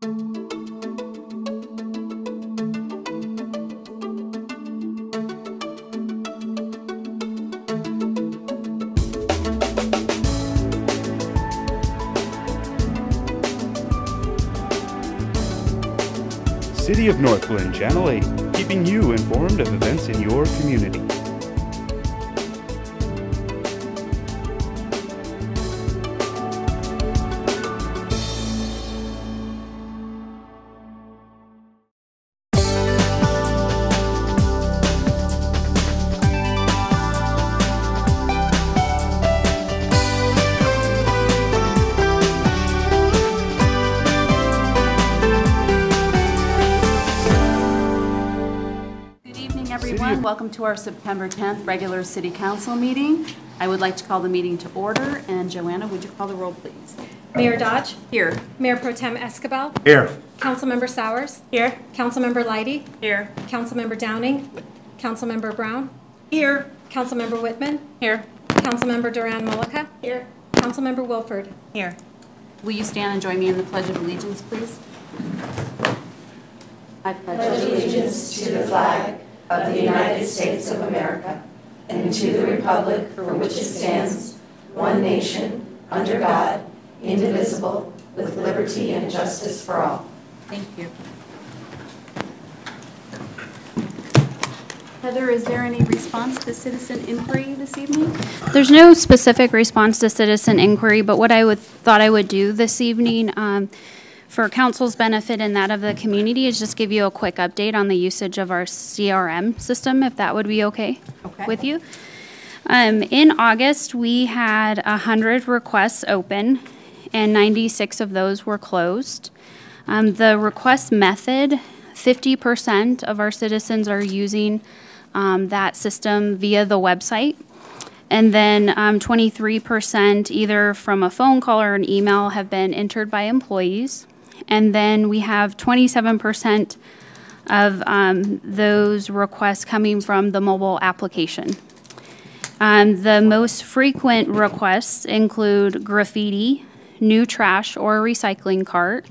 City of Northglenn, Channel 8, keeping you informed of events in your community. Everyone, welcome to our September 10th regular City Council meeting. I would like to call the meeting to order, and Joanna, would you call the roll, please? Mayor Dodge? Here. Mayor Pro Tem Escobar? Here. Councilmember Sowers? Here. Councilmember Leidy? Here. Councilmember Downing? Councilmember Brown? Here. Councilmember Whitman? Here. Councilmember Duran-Mullica? Here. Councilmember Wilford? Here. Will you stand and join me in the Pledge of Allegiance, please? I pledge allegiance to the flag of the United States of America and to the republic for which it stands, one nation, under God, indivisible, with liberty and justice for all. Thank you. Heather, is there any response to citizen inquiry this evening? There's no specific response to citizen inquiry, but what I thought I would do this evening for council's benefit and that of the community is just give you a quick update on the usage of our CRM system, if that would be okay with you. In August, we had 100 requests open and 96 of those were closed. The request method, 50% of our citizens are using that system via the website. And then 23% either from a phone call or an email have been entered by employees. And then we have 27% of those requests coming from the mobile application. The most frequent requests include graffiti, new trash or recycling cart,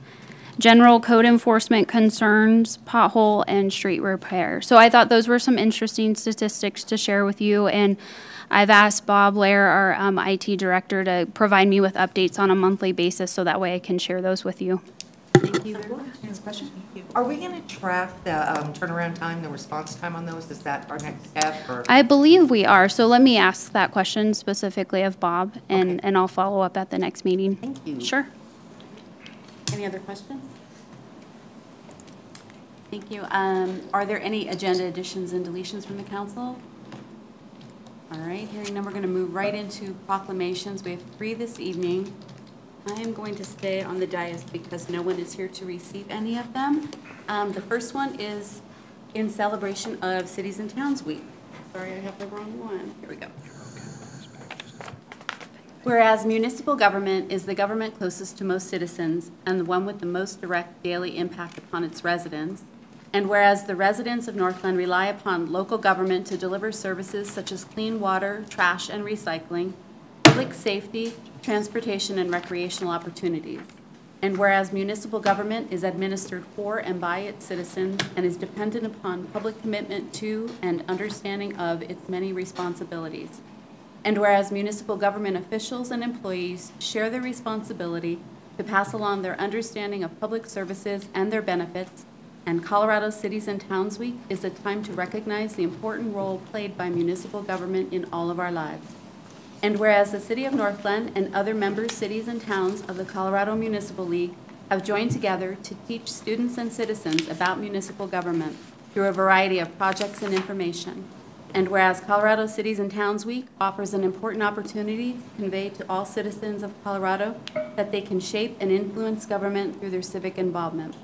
general code enforcement concerns, pothole, and street repair. So I thought those were some interesting statistics to share with you, and I've asked Bob Lair, our IT director, to provide me with updates on a monthly basis so that way I can share those with you. Thank you very much. Next question. Are we going to track the turnaround time, the response time on those? Is that our next step? Or? I believe we are. So let me ask that question specifically of Bob, and I'll follow up at the next meeting. Thank you. Sure. Any other questions? Thank you. Are there any agenda additions and deletions from the council? All right. Hearing none, we're going to move right into proclamations. We have 3 this evening. I am going to stay on the dais because no one is here to receive any of them. The first one is in celebration of Cities and Towns Week. Sorry, I have the wrong one. Here we go. Whereas municipal government is the government closest to most citizens and the one with the most direct daily impact upon its residents, and whereas the residents of Northglenn rely upon local government to deliver services such as clean water, trash, and recycling, public safety, transportation, and recreational opportunities. And whereas municipal government is administered for and by its citizens and is dependent upon public commitment to and understanding of its many responsibilities. And whereas municipal government officials and employees share the responsibility to pass along their understanding of public services and their benefits, and Colorado Cities and Towns Week is a time to recognize the important role played by municipal government in all of our lives. And whereas the City of Northglenn and other member cities and towns of the Colorado Municipal League have joined together to teach students and citizens about municipal government through a variety of projects and information. And whereas Colorado Cities and Towns Week offers an important opportunity to convey to all citizens of Colorado that they can shape and influence government through their civic involvement.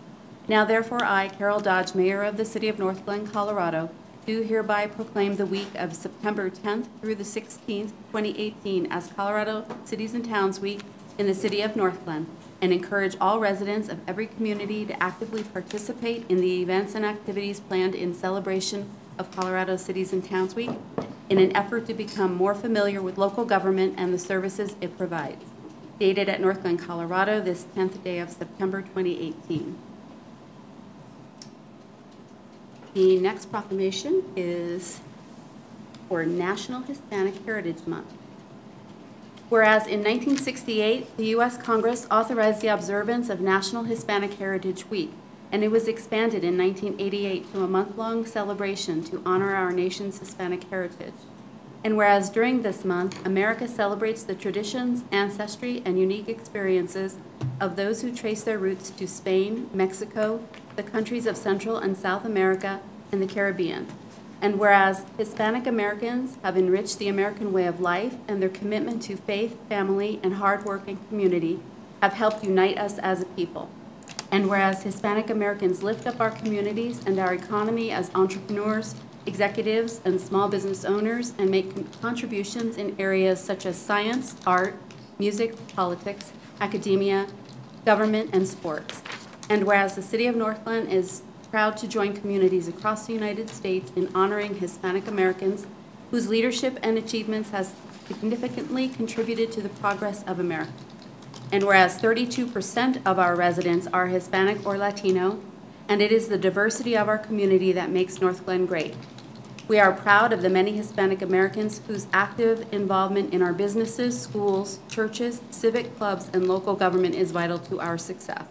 Now therefore I, Carol Dodge, Mayor of the City of Northglenn, Colorado, do hereby proclaim the week of September 10th through the 16th, 2018 as Colorado Cities and Towns Week in the City of Northglenn, and encourage all residents of every community to actively participate in the events and activities planned in celebration of Colorado Cities and Towns Week in an effort to become more familiar with local government and the services it provides. dated at Northglenn, Colorado, this 10th day of September 2018. The next proclamation is for National Hispanic Heritage Month. Whereas in 1968, the U.S. Congress authorized the observance of National Hispanic Heritage Week, and it was expanded in 1988 to a month-long celebration to honor our nation's Hispanic heritage. And whereas during this month, America celebrates the traditions, ancestry, and unique experiences of those who trace their roots to Spain, Mexico, the countries of Central and South America, and the Caribbean. And whereas Hispanic Americans have enriched the American way of life, and their commitment to faith, family, and hard-working community have helped unite us as a people. And whereas Hispanic Americans lift up our communities and our economy as entrepreneurs, executives, and small business owners, and make contributions in areas such as science, art, music, politics, academia, government, and sports. And whereas the City of Northglenn is proud to join communities across the United States in honoring Hispanic Americans whose leadership and achievements has significantly contributed to the progress of America. And whereas 32% of our residents are Hispanic or Latino, and it is the diversity of our community that makes Northglenn great. We are proud of the many Hispanic Americans whose active involvement in our businesses, schools, churches, civic clubs, and local government is vital to our success.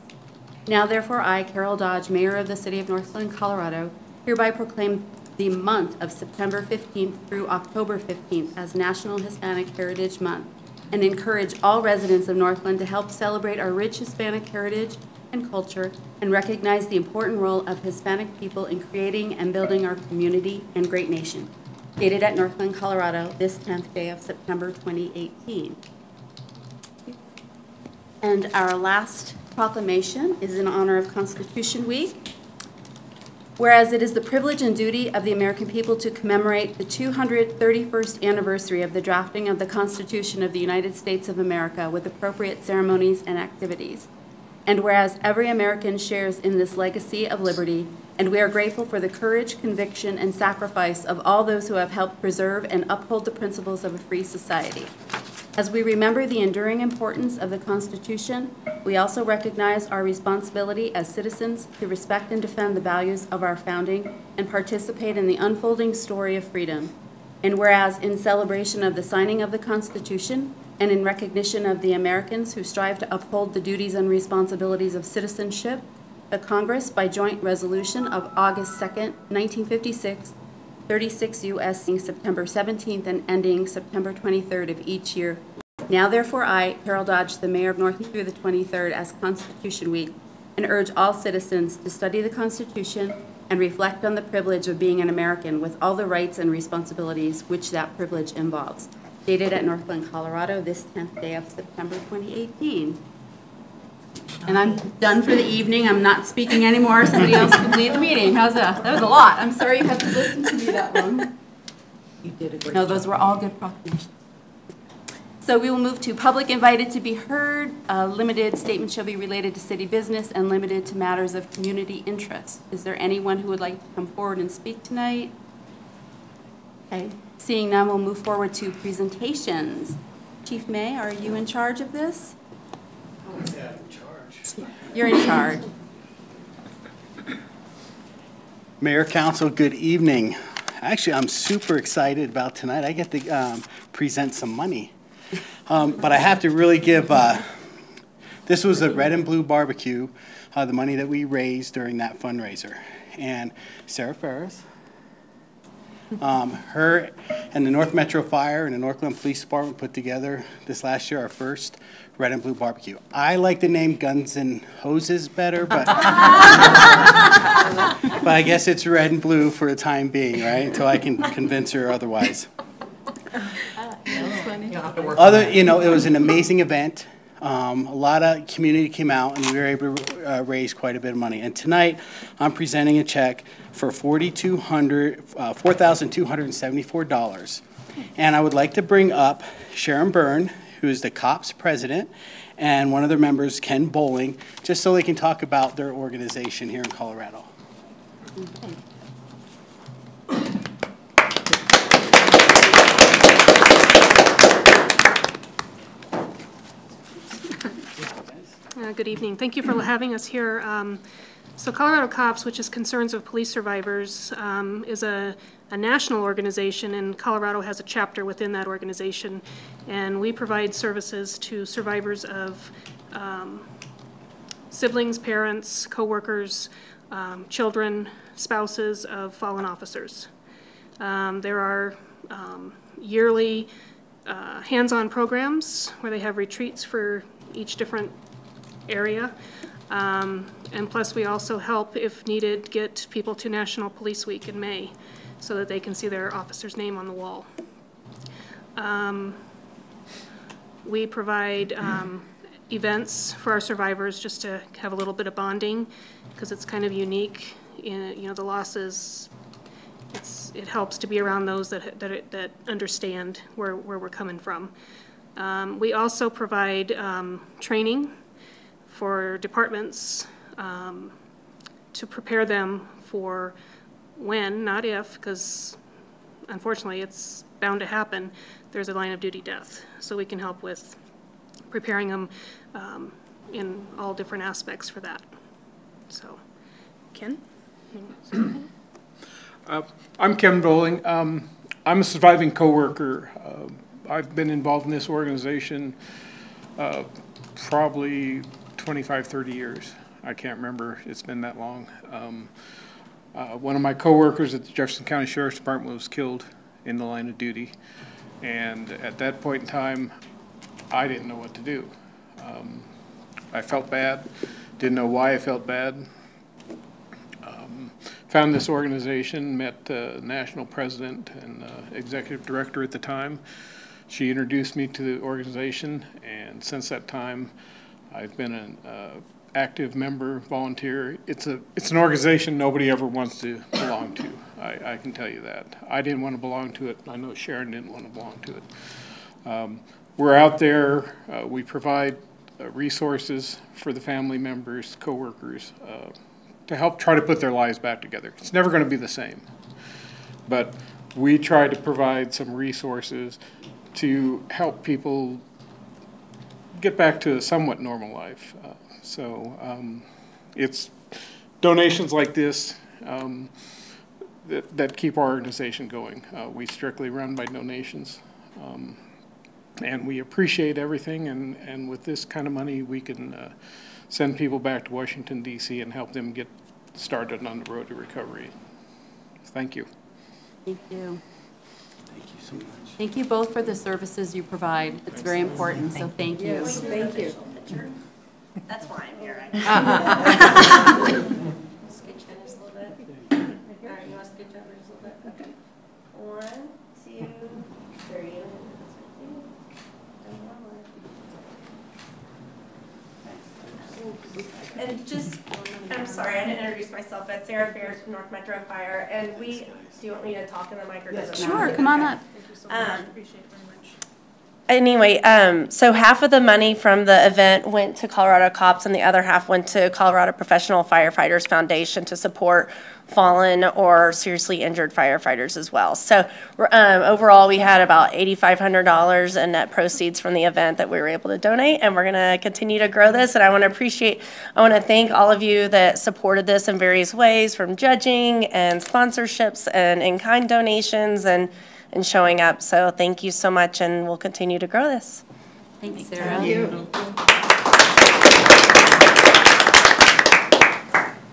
Now, therefore, I, Carol Dodge, Mayor of the City of Northglenn, Colorado, hereby proclaim the month of September 15th through October 15th as National Hispanic Heritage Month, and encourage all residents of Northglenn to help celebrate our rich Hispanic heritage and culture and recognize the important role of Hispanic people in creating and building our community and great nation. Dated at Northglenn, Colorado, this 10th day of September 2018. And our last proclamation is in honor of Constitution Week. Whereas it is the privilege and duty of the American people to commemorate the 231st anniversary of the drafting of the Constitution of the United States of America with appropriate ceremonies and activities. And whereas every American shares in this legacy of liberty, and we are grateful for the courage, conviction, and sacrifice of all those who have helped preserve and uphold the principles of a free society. As we remember the enduring importance of the Constitution, we also recognize our responsibility as citizens to respect and defend the values of our founding and participate in the unfolding story of freedom. And whereas in celebration of the signing of the Constitution and in recognition of the Americans who strive to uphold the duties and responsibilities of citizenship, the Congress, by joint resolution of August 2nd, 1956, 36 U.S. September 17th and ending September 23rd of each year. Now, therefore, I, Carol Dodge, the Mayor of Northglenn, through the 23rd as Constitution Week, and urge all citizens to study the Constitution and reflect on the privilege of being an American with all the rights and responsibilities which that privilege involves. Dated at Northglenn, Colorado, this 10th day of September 2018. And I'm done for the evening. I'm not speaking anymore. Somebody else can lead the meeting. How's that? That was a lot. I'm sorry you had to listen to me that long. You did a great No, job. those were all good proclamations. So we will move to public invited to be heard. Limited statement shall be related to city business and limited to matters of community interest. Is there anyone who would like to come forward and speak tonight? Okay. Seeing none, we'll move forward to presentations. Chief May, are you in charge of this? Yeah, in charge. You're in charge. Mayor, Council, good evening. Actually, I'm super excited about tonight. I get to present some money. But I have to really give, this was a Red and Blue Barbecue, the money that we raised during that fundraiser. And Sarah Ferris, her and the North Metro Fire and the Northglenn Police Department put together this last year our first Red and Blue Barbecue. I like the name Guns and Hoses better, but but I guess it's Red and Blue for the time being, right? Until I can convince her otherwise. It was an amazing event. A lot of community came out, and we were able to raise quite a bit of money. And tonight, I'm presenting a check for $4,274. And I would like to bring up Sharon Byrne, who is the COPS president, and one of their members, Ken Bowling, just so they can talk about their organization here in Colorado. Okay. Good evening. Thank you for having us here. So Colorado COPS, which is Concerns of Police Survivors, is a national organization, and Colorado has a chapter within that organization. And we provide services to survivors of siblings, parents, co-workers, children, spouses of fallen officers. There are yearly hands-on programs where they have retreats for each different area. And plus we also help, if needed, get people to National Police Week in May so that they can see their officer's name on the wall. We provide events for our survivors just to have a little bit of bonding because it's kind of unique. The loss is, it helps to be around those that understand where we're coming from. We also provide training for departments to prepare them for when, not if, because unfortunately it's bound to happen, there's a line of duty death. So we can help with preparing them in all different aspects for that. So, Ken? I'm Ken Bowling. I'm a surviving coworker. I've been involved in this organization probably 25, 30 years. I can't remember. It's been that long. One of my coworkers at the Jefferson County Sheriff's Department was killed in the line of duty. And at that point in time, I didn't know what to do. I felt bad, didn't know why I felt bad. Found this organization, met the national president and executive director at the time. She introduced me to the organization, and since that time, I've been an active member, volunteer. It's an organization nobody ever wants to belong to. I can tell you that. I didn't want to belong to it. I know Sharon didn't want to belong to it. We're out there. We provide resources for the family members, coworkers, to help try to put their lives back together. It's never going to be the same. But we try to provide some resources to help people get back to a somewhat normal life. It's donations like this that keep our organization going. We strictly run by donations. And we appreciate everything, and with this kind of money we can send people back to Washington, D.C. and help them get started on the road to recovery. Thank you. Thank you. Thank you so much. Thank you both for the services you provide. It's very important, so thank you. Yes, thank you. That's why I'm here. Scooch in just a little bit. All right, you want to scooch over just a little bit? Okay. 1, 2, 3. And just, I'm sorry, I didn't introduce myself, but Sarah Fair from North Metro Fire, and do you want me to talk in the mic or does it matter? Sure, come on up. Thank you so much. Appreciate it very much. Anyway, so half of the money from the event went to Colorado COPS and the other half went to Colorado Professional Firefighters Foundation to support fallen or seriously injured firefighters as well. So overall, we had about $8,500 in net proceeds from the event that we were able to donate, and we're going to continue to grow this. And I want to thank all of you that supported this in various ways, from judging and sponsorships and in-kind donations and showing up. So thank you so much, and we'll continue to grow this. Thanks, Sarah. Thank you.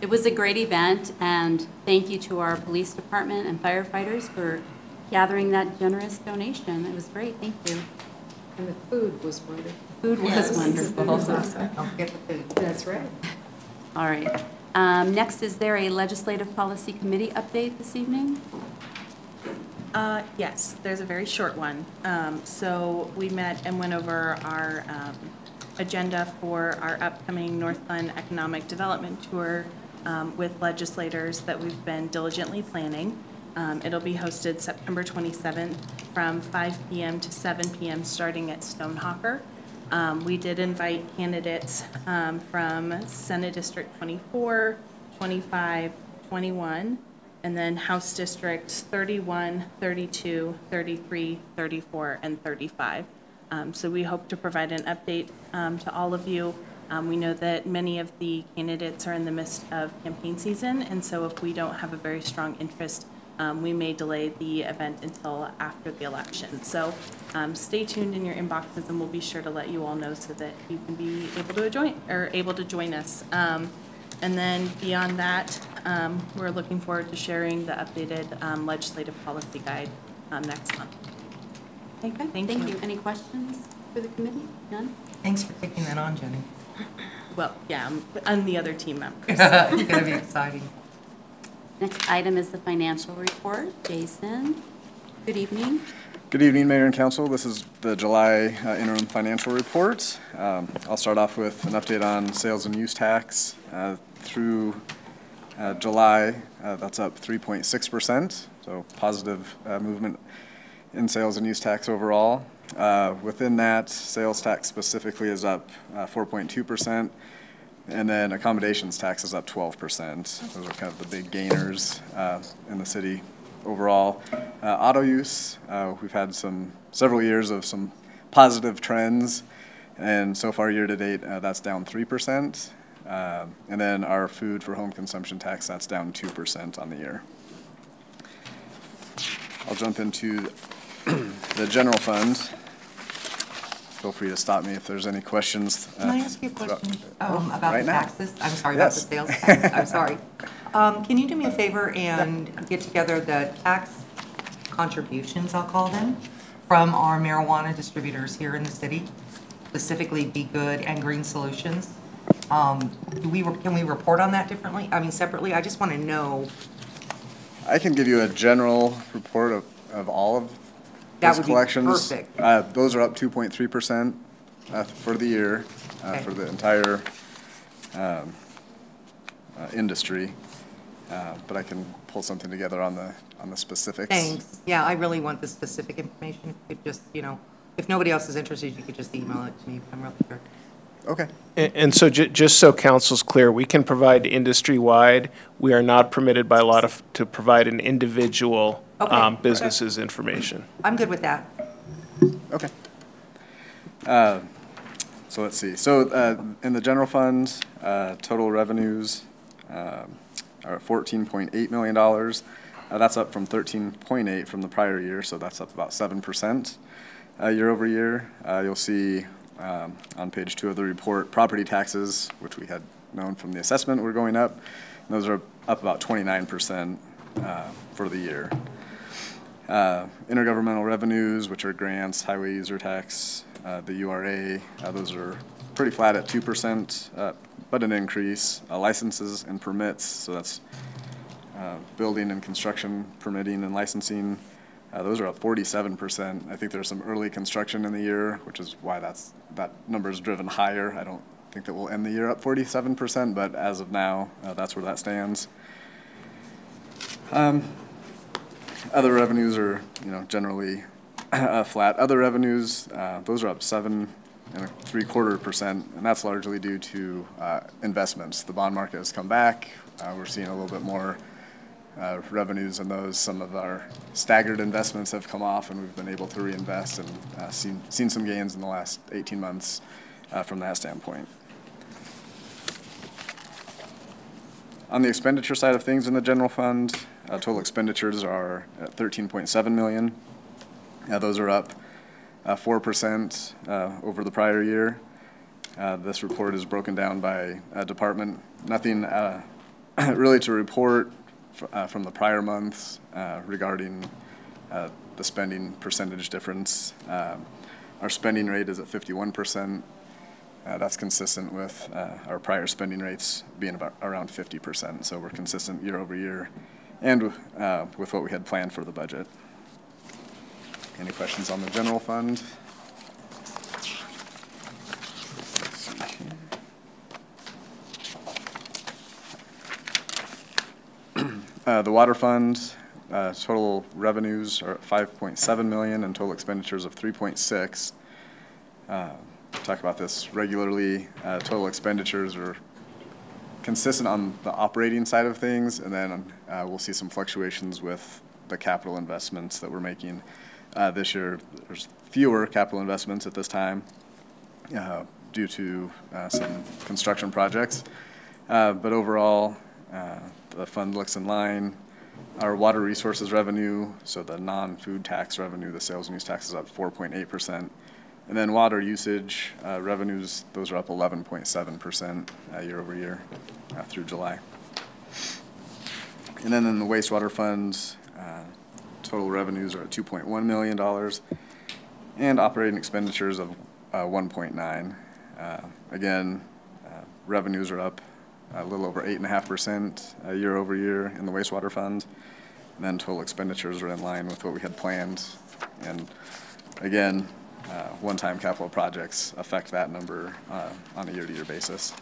It was a great event, and thank you to our police department and firefighters for gathering that generous donation. It was great. Thank you. And the food was wonderful. Food was wonderful. Don't get the food. That's right. All right. Next, is there a Legislative Policy Committee update this evening? Yes, there's a very short one. So we met and went over our agenda for our upcoming Northglenn Economic Development Tour with legislators that we've been diligently planning. It'll be hosted September 27th from 5 p.m. to 7 p.m. starting at Stonehawker. We did invite candidates from Senate District 24, 25, 21, and then House Districts 31, 32, 33, 34, and 35. So we hope to provide an update to all of you We know that many of the candidates are in the midst of campaign season, and so if we don't have a very strong interest, we may delay the event until after the election. So stay tuned in your inboxes, and we'll be sure to let you all know so that you can be able to join us. And then beyond that, we're looking forward to sharing the updated legislative policy guide next month. Okay, thank you. Any questions for the committee? None? Thanks for taking that on, Jenny. Well, yeah, and the other team members. It's going to be exciting. Next item is the financial report. Jason, good evening. Good evening, Mayor and Council. This is the July interim financial report. I'll start off with an update on sales and use tax. Through July, that's up 3.6%, so positive movement in sales and use tax overall. Within that, sales tax specifically is up 4.2%, and then accommodations tax is up 12%. Those are kind of the big gainers in the city overall. Auto use, we've had several years of some positive trends, and so far year to date, that's down 3%. And then our food for home consumption tax, that's down 2% on the year. I'll jump into the general fund. Feel free to stop me if there's any questions. Can I ask you a question about right the now? taxes? I'm sorry, Yes. about the sales tax. I'm sorry. Can you do me a favor and get together the tax contributions, I'll call them, from our marijuana distributors here in the city, specifically Be Good and Green Solutions? Can we report on that differently? I mean, separately? I just want to know. I can give you a general report of all of That those would be collections. perfect. Those are up 2.3% for the year, Okay. for the entire industry. But I can pull something together on the specifics. Thanks. Yeah, I really want the specific information. If you could just, if nobody else is interested, you could just email it to me. I'm really sure. Okay. And so just so council's clear, we can provide industry-wide. We are not permitted by law to provide an individual business's information. I'm good with that. Okay. So let's see. So in the general fund, total revenues are at $14.8 million. That's up from 13.8 from the prior year, so that's up about 7% year over year. You'll see on page 2 of the report, property taxes, which we had known from the assessment, were going up. And those are up about 29% for the year. Intergovernmental revenues, which are grants, highway user tax, the URA, those are pretty flat at 2%, but an increase. Licenses and permits, so that's building and construction permitting and licensing, those are up 47%. I think there's some early construction in the year, which is why that number is driven higher. I don't think that we'll end the year up 47%, but as of now, that's where that stands. Other revenues are, generally flat. Other revenues, those are up 7.75%, and that's largely due to investments. The bond market has come back. We're seeing a little bit more revenues in those. Some of our staggered investments have come off, and we've been able to reinvest and seen some gains in the last 18 months from that standpoint. On the expenditure side of things in the general fund, total expenditures are at $13.7 million. Those are up 4% over the prior year. This report is broken down by department. Nothing really to report from the prior months regarding the spending percentage difference. Our spending rate is at 51%. That's consistent with our prior spending rates being about around 50%. So we're consistent year over year and with what we had planned for the budget. Any questions on the general fund? Let's see here. The water fund, total revenues are at $5.7 million and total expenditures of $3.6 million. Talk about this regularly. Total expenditures are consistent on the operating side of things, and then we'll see some fluctuations with the capital investments that we're making. This year, there's fewer capital investments at this time, due to some construction projects. But overall, the fund looks in line. Our water resources revenue, so the non-food tax revenue, the sales and use tax is up 4.8%. And then water usage revenues, those are up 11.7% year over year through July. And then in the wastewater funds, total revenues are at $2.1 million and operating expenditures of 1.9. Again, revenues are up a little over 8.5% year over year in the wastewater fund. And then total expenditures are in line with what we had planned. And again, one-time capital projects affect that number on a year-to-year basis.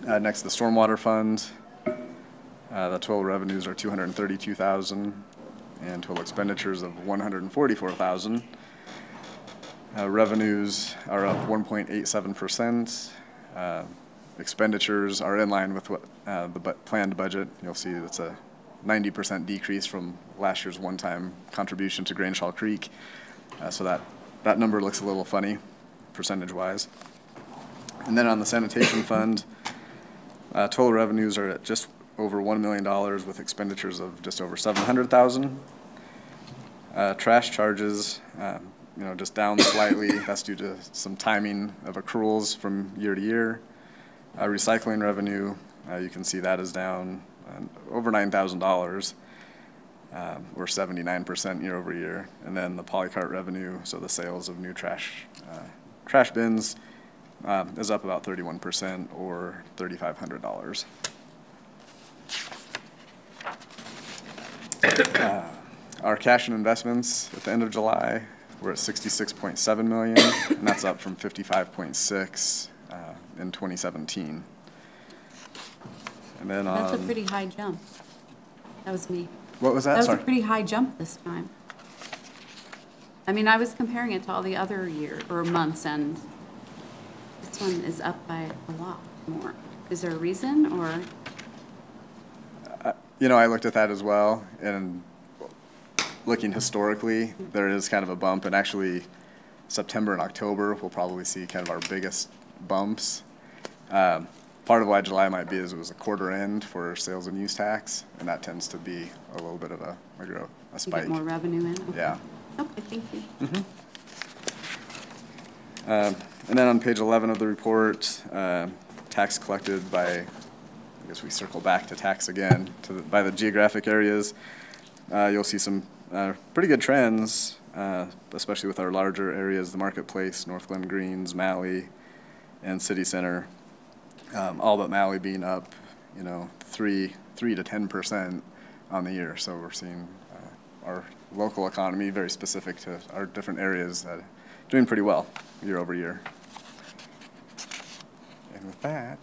Next, the stormwater fund. The total revenues are $232,000 and total expenditures of $144,000. Revenues are up 1.87%. Expenditures are in line with what the planned budget. You'll see it's a 90% decrease from last year's one-time contribution to Grange-Hall Creek. So that number looks a little funny, percentage-wise. And then on the sanitation fund, total revenues are at just over $1 million with expenditures of just over $700,000. Trash charges, just down slightly. That's due to some timing of accruals from year to year. Recycling revenue, you can see that is down over $9,000, or 79% year over year. And then the polycart revenue, so the sales of new trash bins, is up about 31% or $3,500. Our cash and investments at the end of July were at $66.7 million, and that's up from $55.6 in 2017. And then That's a pretty high jump. That was me. What was that? That was Sorry. a pretty high jump this time. I mean, I was comparing it to all the other year or months, and this one is up by a lot more. Is there a reason, or? I looked at that as well, and looking historically, there is kind of a bump, and actually September and October we'll probably see kind of our biggest bumps. Part of why July might be is it was a quarter end for sales and use tax, and that tends to be a little bit of a spike. You get more revenue in? Okay. Yeah. Okay, thank you. Mm-hmm. And then on page 11 of the report, tax collected by, I guess we circle back to tax again, by the geographic areas. You'll see some pretty good trends, especially with our larger areas, the Marketplace, Northglenn Greens, Malley, and City Center. All but Malley being up, 3 to 10% on the year. So we're seeing our local economy, very specific to our different areas, doing pretty well year over year. And with that,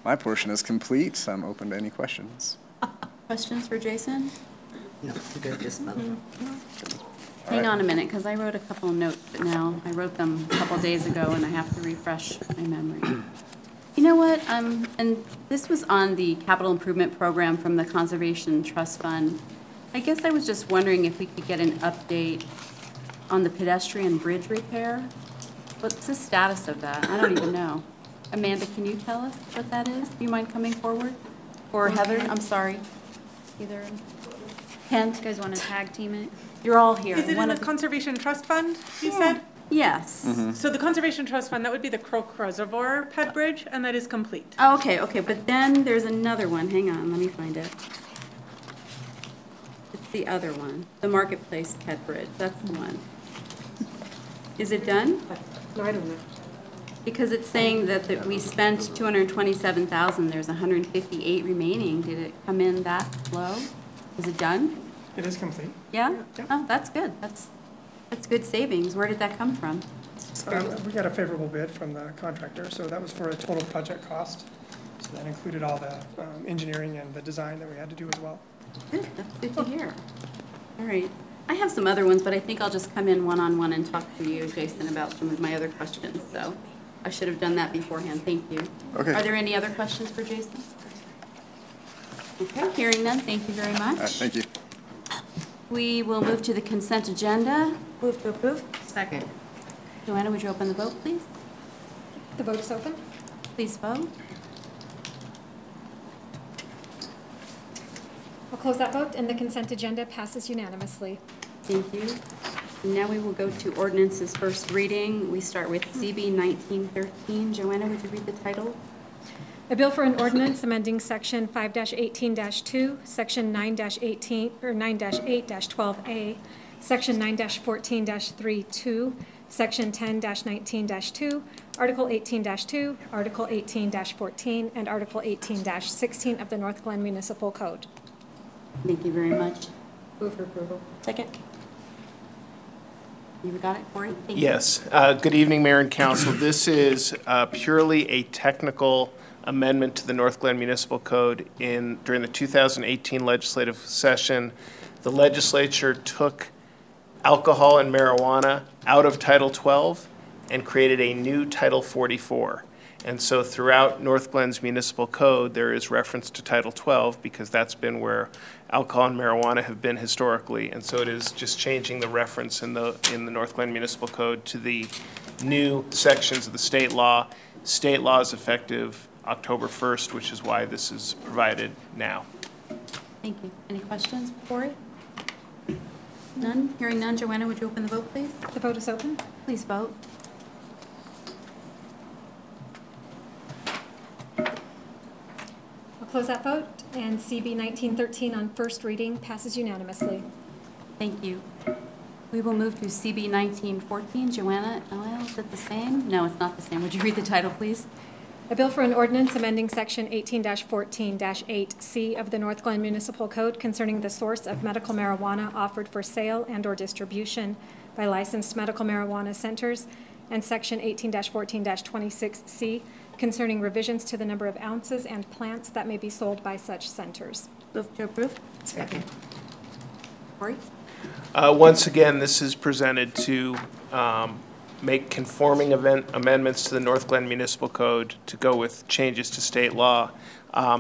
my portion is complete. So I'm open to any questions. Questions for Jason? No, good, just Hang on a minute, because I wrote a couple of notes, but now I wrote them a couple of days ago, and I have to refresh my memory. You know what? And this was on the capital improvement program from the Conservation Trust Fund. I guess I was just wondering if we could get an update on the pedestrian bridge repair. What's the status of that? I don't even know. Amanda, can you tell us what that is? Do you mind coming forward? Or Heather? I'm sorry. Either. Kent? You guys want to tag team it? You're all here. Is it in the Conservation Trust Fund, you said? Yes. Mm-hmm. So the Conservation Trust Fund, that would be the Croak Reservoir ped bridge, and that is complete. Oh, okay, but then there's another one. Hang on, let me find it. It's the other one, the Marketplace ped bridge. That's the one. Is it done? No, I don't know. Because it's saying that we spent $227,000. There's 158 remaining. Did it come in that low? Is it done? It is complete. Yeah? Oh, that's good. That's good savings. Where did that come from? We got a favorable bid from the contractor, so that was for a total project cost. So that included all the engineering and the design that we had to do as well. Good. That's good to hear. All right. I have some other ones, but I think I'll just come in one-on-one and talk to you, Jason, about some of my other questions. So I should have done that beforehand. Thank you. Okay. Are there any other questions for Jason? Okay, hearing none, thank you very much. All right, thank you. We will move to the consent agenda. Move to approve. Second. Joanna, would you open the vote, please? The vote is open. Please vote. I'll close that vote, and the consent agenda passes unanimously. Thank you. Now we will go to ordinances first reading. We start with CB 1913. Joanna, would you read the title? A bill for an ordinance amending Section 5-18-2, Section 9-18 or 9-8-12A, Section 9-14-32, Section 10-19-2, Article 18-2, Article 18-14, and Article 18-16 of the Northglenn Municipal Code. Thank you very much. Move for approval. Second. You got it, Corey? Thank you. Yes. Good evening, Mayor and Council. This is purely a technical amendment to the Northglenn Municipal Code. During the 2018 legislative session, the legislature took alcohol and marijuana out of Title 12 and created a new Title 44. And so throughout Northglenn's municipal code, there is reference to Title 12 because that's been where alcohol and marijuana have been historically. And so it is just changing the reference in the Northglenn Municipal Code to the new sections of the state law. State law is effective October 1st, which is why this is provided now. Thank you. Any questions, Corey? None? Hearing none, Joanna, would you open the vote, please? The vote is open. Please vote. I'll close that vote, and CB 1913 on first reading passes unanimously. Thank you. We will move to CB 1914. Joanna, is it the same? No, it's not the same. Would you read the title, please? A bill for an ordinance amending Section 18-14-8C of the Northglenn Municipal Code concerning the source of medical marijuana offered for sale and/or distribution by licensed medical marijuana centers, and Section 18-14-26C concerning revisions to the number of ounces and plants that may be sold by such centers. Move to approve. Second. Corey? Once again, this is presented to make conforming amendments to the Northglenn Municipal Code to go with changes to state law.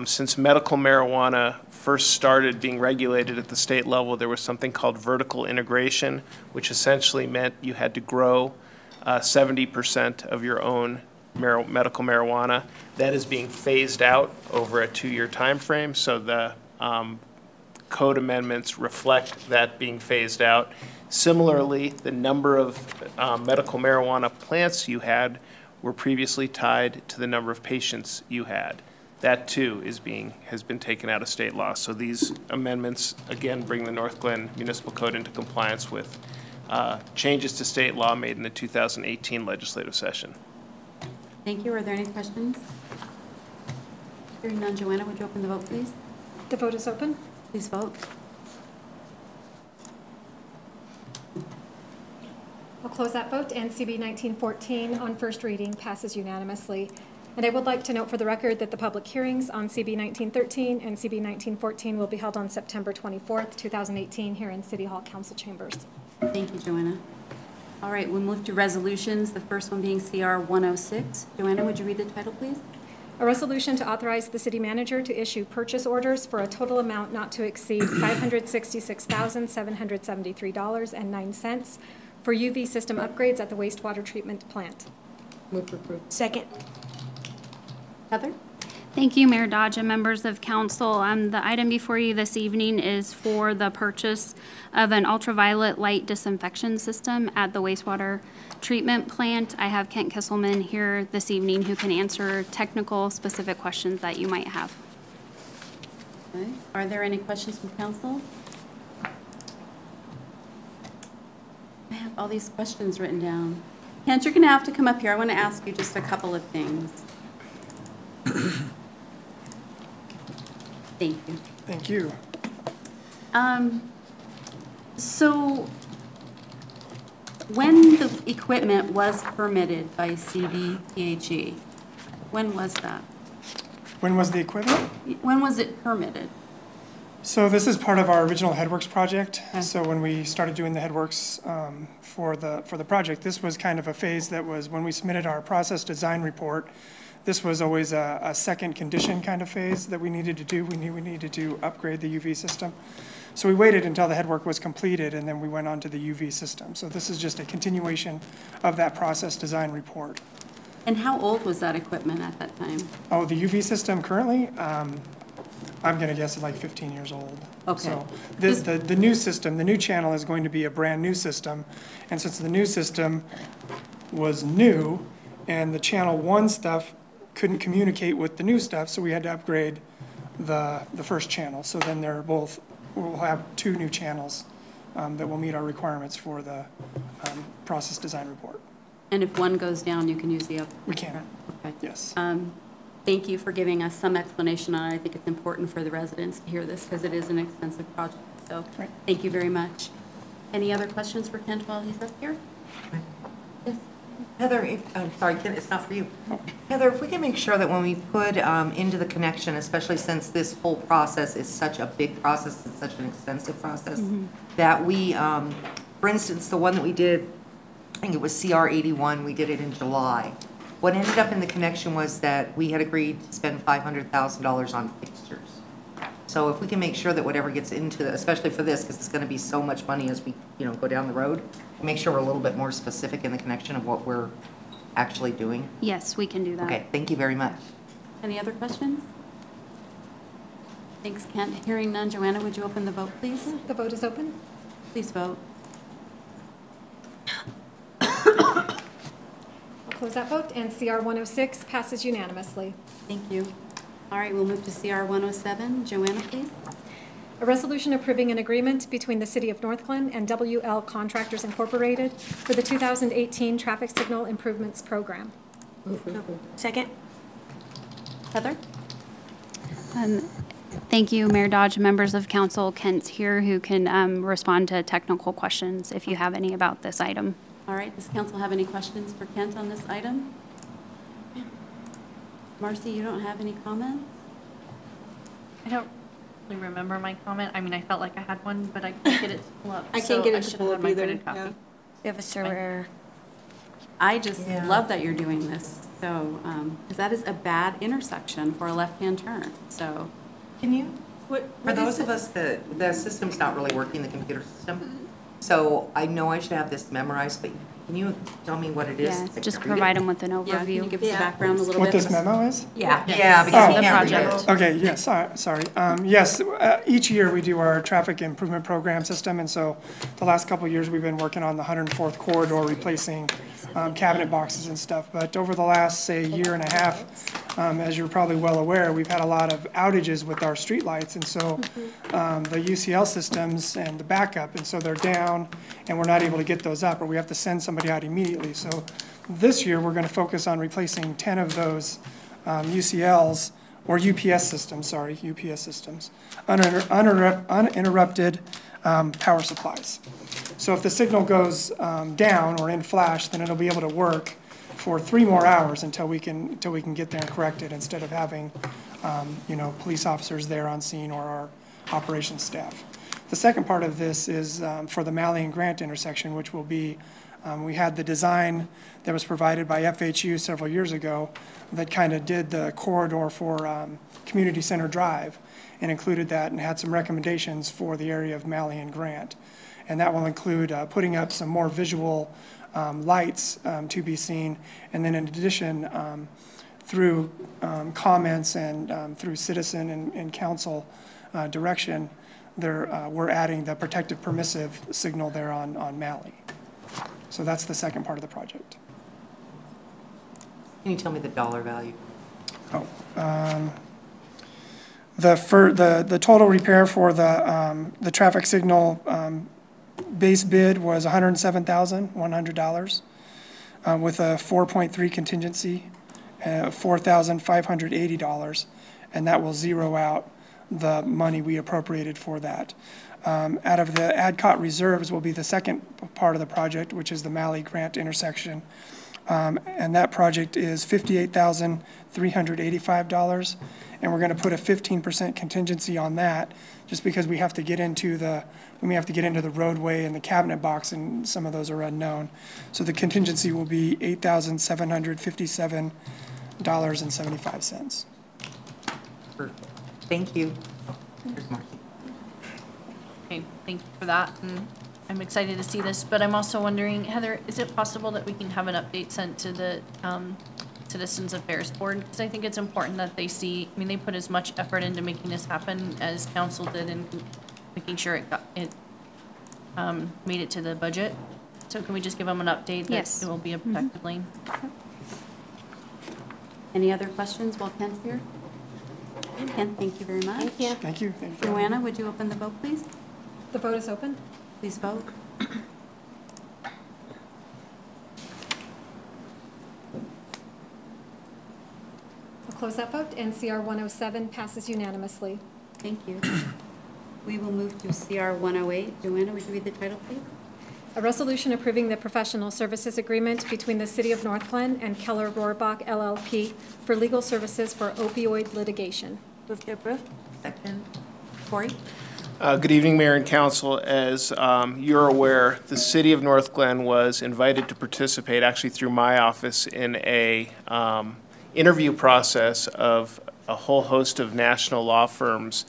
Since medical marijuana first started being regulated at the state level, there was something called vertical integration, which essentially meant you had to grow 70% of your own medical marijuana. That is being phased out over a 2-year time frame, so the code amendments reflect that being phased out. Similarly, the number of medical marijuana plants you had were previously tied to the number of patients you had. That too has been taken out of state law. So these amendments again bring the Northglenn Municipal Code into compliance with changes to state law made in the 2018 legislative session. Thank you. Are there any questions? Hearing none, Joanna, would you open the vote, please? The vote is open. Please vote. I'll close that vote, and CB 1914 on first reading passes unanimously. And I would like to note for the record that the public hearings on CB 1913 and CB 1914 will be held on September 24th, 2018 here in City Hall Council Chambers. Thank you, Joanna. All right, we'll move to resolutions, the first one being CR 106. Joanna, would you read the title, please? A resolution to authorize the city manager to issue purchase orders for a total amount not to exceed $566,773.09 for UV system upgrades at the wastewater treatment plant. Move to approve. Second. Heather? Thank you, Mayor Dodge and members of council. The item before you this evening is for the purchase of an ultraviolet light disinfection system at the wastewater treatment plant. I have Kent Kisselman here this evening who can answer technical specific questions that you might have. Okay. Are there any questions from council? I have all these questions written down. Kent, you're going to have to come up here. I want to ask you just a couple of things. Thank you. Thank you. So when the equipment was permitted by CDPHE, when was that? When was the equipment? When was it permitted? So this is part of our original Headworks project. Okay. So when we started doing the Headworks for the project, this was kind of a phase that was when we submitted our process design report. This was always a second condition kind of phase that we needed to do. We knew we needed to upgrade the UV system. So we waited until the headwork was completed, and then we went on to the UV system. So this is just a continuation of that process design report. And how old was that equipment at that time? Oh, the UV system currently, I'm going to guess it's like 15 years old. Okay. So the new system, the new channel is going to be a brand-new system. And since the new system was new and the channel 1 stuff couldn't communicate with the new stuff, so we had to upgrade the first channel. So then they're both, we'll have 2 new channels that will meet our requirements for the process design report. And if one goes down, you can use the other? We can. Okay. Yes. Thank you for giving us some explanation on it. I think it's important for the residents to hear this because it is an expensive project. So thank you very much. Any other questions for Kent while he's up here? Yes. Heather, I'm sorry, Kent, it's not for you. Heather, if we can make sure that when we put into the connection, especially since this whole process is such a big process, it's such an extensive process, that we, for instance, the one that we did, I think it was CR 81, we did it in July. What ended up in the connection was that we had agreed to spend $500,000 on fixtures. So if we can make sure that whatever gets into, especially for this, because it's going to be so much money as we, go down the road, make sure we're a little bit more specific in the connection of what we're actually doing. Yes, we can do that. Okay, thank you very much. Any other questions? Thanks, Kent. Hearing none, Joanna, would you open the vote, please? The vote is open. Please vote. I'll close that vote, and CR 106 passes unanimously. Thank you. All right, we'll move to CR 107. Joanna, please. A resolution approving an agreement between the City of Northglenn and WL Contractors Incorporated for the 2018 Traffic Signal Improvements Program. Second. Heather? Thank you, Mayor Dodge, members of council. Kent's here who can respond to technical questions if you have any about this item. All right, does council have any questions for Kent on this item? Marcy, you don't have any comments? I don't really remember my comment. I mean, I felt like I had one, but I can't get it to pull up. I can't get it to pull up either. Yeah. You have a server error. I just love that you're doing this. So, because that is a bad intersection for a left-hand turn. So, Can you, for those of us that the system's not really working, the computer system, so I know I should have this memorized, but can you tell me what it is? Yeah, just provide them with an overview. can you give us the background a little What bit? this memo is? Yeah, Yes. yeah, because we The can't read project. it. Okay, yes, sorry. Yes, each year we do our traffic improvement program system, and so the last couple of years we've been working on the 104th corridor, replacing cabinet boxes and stuff. But over the last, say, year and a half, as you're probably well aware, we've had a lot of outages with our streetlights, and so the UCL systems and the backup, and so they're down, and we're not able to get those up, or we have to send somebody out immediately. So this year, we're going to focus on replacing 10 of those UCLs, or UPS systems, uninterrupted power supplies. So if the signal goes down or in flash, then it'll be able to work for 3 more hours until we can get there and correct it, instead of having police officers there on scene or our operations staff. The second part of this is for the Malley and Grant intersection, which will be, we had the design that was provided by FHU several years ago that kind of did the corridor for Community Center Drive and included that and had some recommendations for the area of Malley and Grant. And that will include putting up some more visual lights to be seen. And then in addition, through comments and through citizen and council direction, we're adding the protective permissive signal there on Malley. So that's the second part of the project. Can you tell me the dollar value? The total repair for the traffic signal base bid was $107,100 with a 4.3 contingency, $4,580, and that will zero out the money we appropriated for that. Out of the ADCOT reserves will be the second part of the project, which is the Malley Grant intersection. And that project is $58,385, and we're going to put a 15% contingency on that, just because we have to get into the roadway and the cabinet box, and some of those are unknown. So the contingency will be $8,757.75. Thank you. Here's Marcy. Okay, thank you for that, and I'm excited to see this, but I'm also wondering, Heather, is it possible that we can have an update sent to the Citizens Affairs Board? Because I think it's important that they see, I mean, they put as much effort into making this happen as council did in making sure it made it to the budget. So can we just give them an update that Yes. it will be effectively? Any other questions while Ken's here? Ken, thank you very much. Thank you. Thank you. Thank you. Joanna, would you open the vote, please? The vote is open. Please vote. I'll close that vote. NCR 107 passes unanimously. Thank you. We will move to CR 108. Joanna, would you read the title, please? A resolution approving the professional services agreement between the City of Northglenn and Keller Rohrbach LLP for legal services for opioid litigation. Move to approve. Second. Corey? Good evening, Mayor and Council. As you're aware, the City of Northglenn was invited to participate, actually through my office, in a interview process of a whole host of national law firms.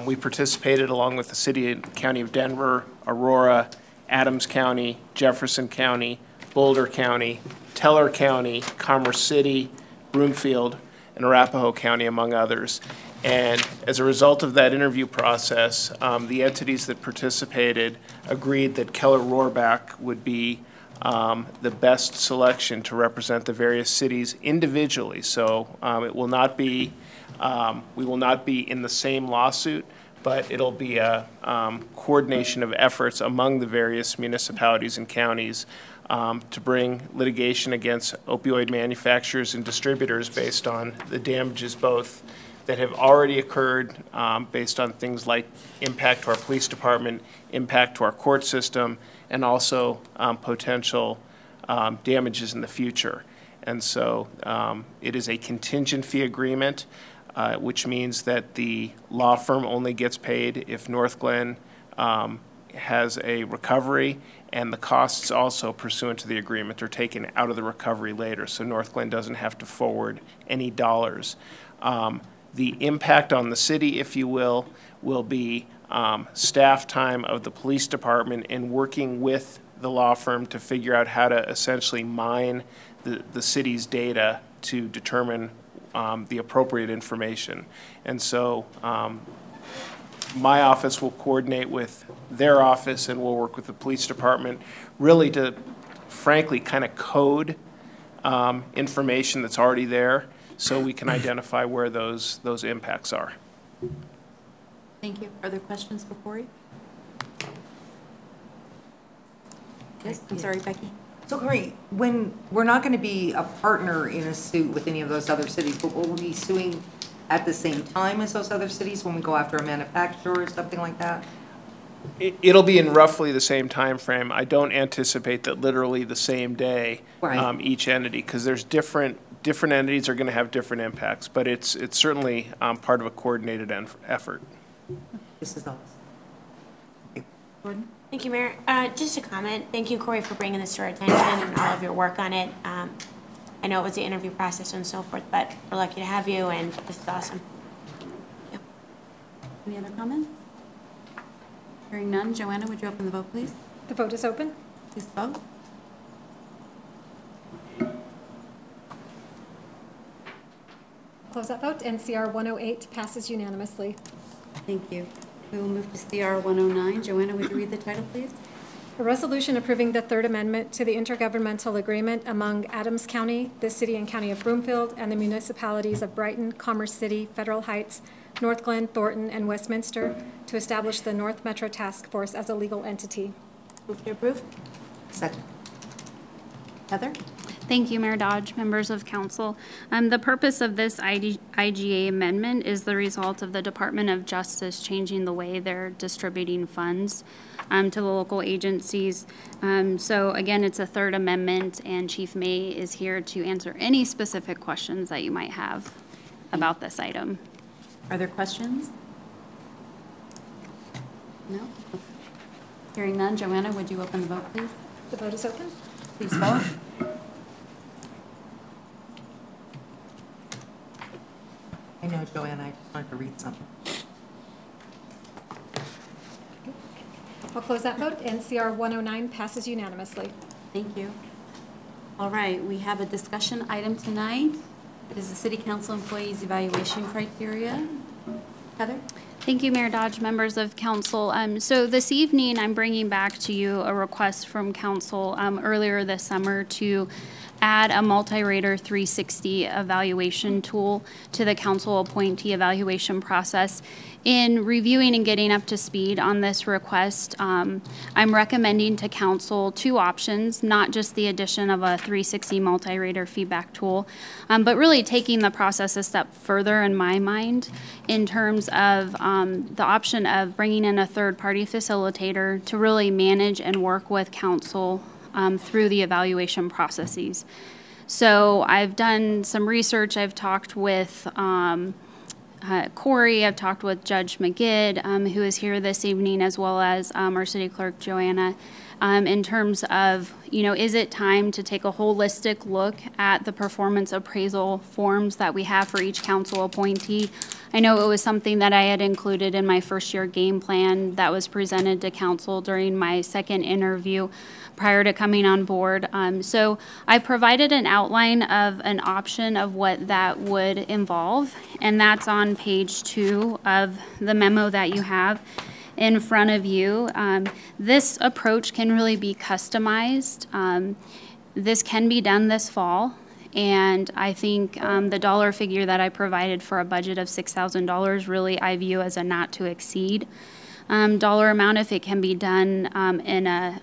We participated along with the City and County of Denver, Aurora, Adams County, Jefferson County, Boulder County, Teller County, Commerce City, Broomfield, and Arapahoe County, among others. And as a result of that interview process, the entities that participated agreed that Keller Rohrbach would be the best selection to represent the various cities individually. So it will not be, we will not be in the same lawsuit, but it'll be a coordination of efforts among the various municipalities and counties to bring litigation against opioid manufacturers and distributors based on the damages both that have already occurred based on things like impact to our police department, impact to our court system, and also potential damages in the future. And so it is a contingent fee agreement, which means that the law firm only gets paid if Northglenn has a recovery, and the costs also pursuant to the agreement are taken out of the recovery later, so Northglenn doesn't have to forward any dollars. The impact on the city, if you will be staff time of the police department in working with the law firm to figure out how to essentially mine the city's data to determine the appropriate information. And so my office will coordinate with their office, and we'll work with the police department really to, frankly, kind of code information that's already there so we can identify where those impacts are. Thank you. Are there questions for Corey? Yes, I'm sorry, Becky. So Corey, when we're not going to be a partner in a suit with any of those other cities, but will we be suing at the same time as those other cities when we go after a manufacturer or something like that? It'll be in roughly the same time frame. I don't anticipate that literally the same day, right. Each entity, because there's different entities are going to have different impacts, but it's certainly part of a coordinated effort. This is awesome. Gordon? Thank you, Mayor. Just a comment. Thank you, Corey, for bringing this to our attention and all of your work on it. I know it was the interview process and so forth, but we're lucky to have you, and this is awesome. Yep. Any other comments? Hearing none, Joanna, would you open the vote, please? The vote is open. Please vote. Close that vote. NCR 108 passes unanimously. Thank you. We will move to CR 109. Joanna, would you read the title, please? A resolution approving the Third Amendment to the intergovernmental agreement among Adams County, the City and County of Broomfield, and the municipalities of Brighton, Commerce City, Federal Heights, Northglenn, Thornton, and Westminster to establish the North Metro Task Force as a legal entity. Move to approve. Second. Heather? Thank you, Mayor Dodge, members of council. The purpose of this IGA amendment is the result of the Department of Justice changing the way they're distributing funds to the local agencies. So again, it's a third amendment, and Chief May is here to answer any specific questions that you might have about this item. Are there questions? No? Hearing none, Joanna, would you open the vote, please? The vote is open. Please vote. I know, Joanna, I just wanted to read something. I'll close that vote. NCR 109 passes unanimously. Thank you. All right, we have a discussion item tonight. It is the City Council Employees Evaluation Criteria. Heather? Thank you, Mayor Dodge, members of council. So this evening, I'm bringing back to you a request from council earlier this summer to add a multi-rater 360 evaluation tool to the council appointee evaluation process. In reviewing and getting up to speed on this request, I'm recommending to council two options, not just the addition of a 360 multi-rater feedback tool, but really taking the process a step further in my mind in terms of the option of bringing in a third-party facilitator to really manage and work with council through the evaluation processes. So I've done some research. I've talked with Corey, I've talked with Judge McGid, who is here this evening, as well as our city clerk, Joanna, in terms of, is it time to take a holistic look at the performance appraisal forms that we have for each council appointee? I know it was something that I had included in my first year game plan that was presented to council during my second interview prior to coming on board. So I provided an outline of an option of what that would involve, and that's on page 2 of the memo that you have in front of you. This approach can really be customized. This can be done this fall, and I think the dollar figure that I provided for a budget of $6,000 really I view as a not to exceed dollar amount. If it can be done in a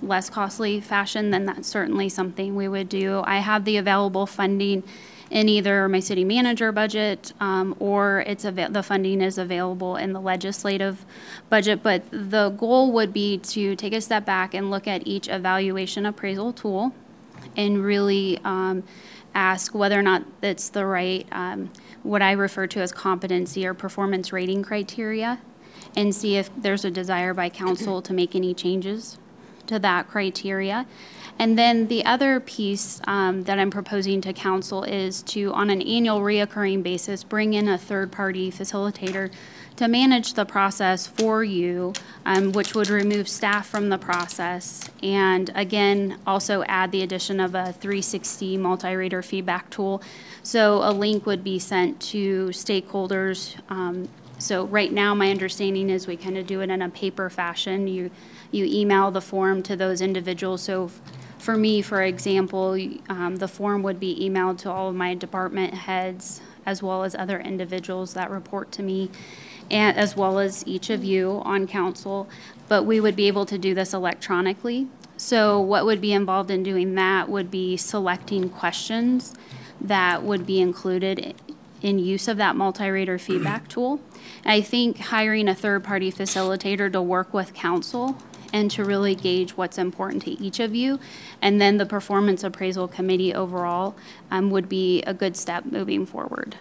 less costly fashion, then that's certainly something we would do. I have the available funding in either my city manager budget or the funding is available in the legislative budget. But the goal would be to take a step back and look at each evaluation appraisal tool and really ask whether or not it's the right, what I refer to as competency or performance rating criteria, and see if there's a desire by council to make any changes to that criteria. And then the other piece that I'm proposing to council is to, on an annual reoccurring basis, bring in a third-party facilitator to manage the process for you, which would remove staff from the process, and again, also add the addition of a 360 multi-rater feedback tool. So a link would be sent to stakeholders. So right now, my understanding is we kind of do it in a paper fashion. You email the form to those individuals. So for me, for example, the form would be emailed to all of my department heads, as well as other individuals that report to me, and as well as each of you on council. But we would be able to do this electronically. So what would be involved in doing that would be selecting questions that would be included in use of that multi-rater feedback tool. I think hiring a third-party facilitator to work with council and to really gauge what's important to each of you, and then the performance appraisal committee overall would be a good step moving forward.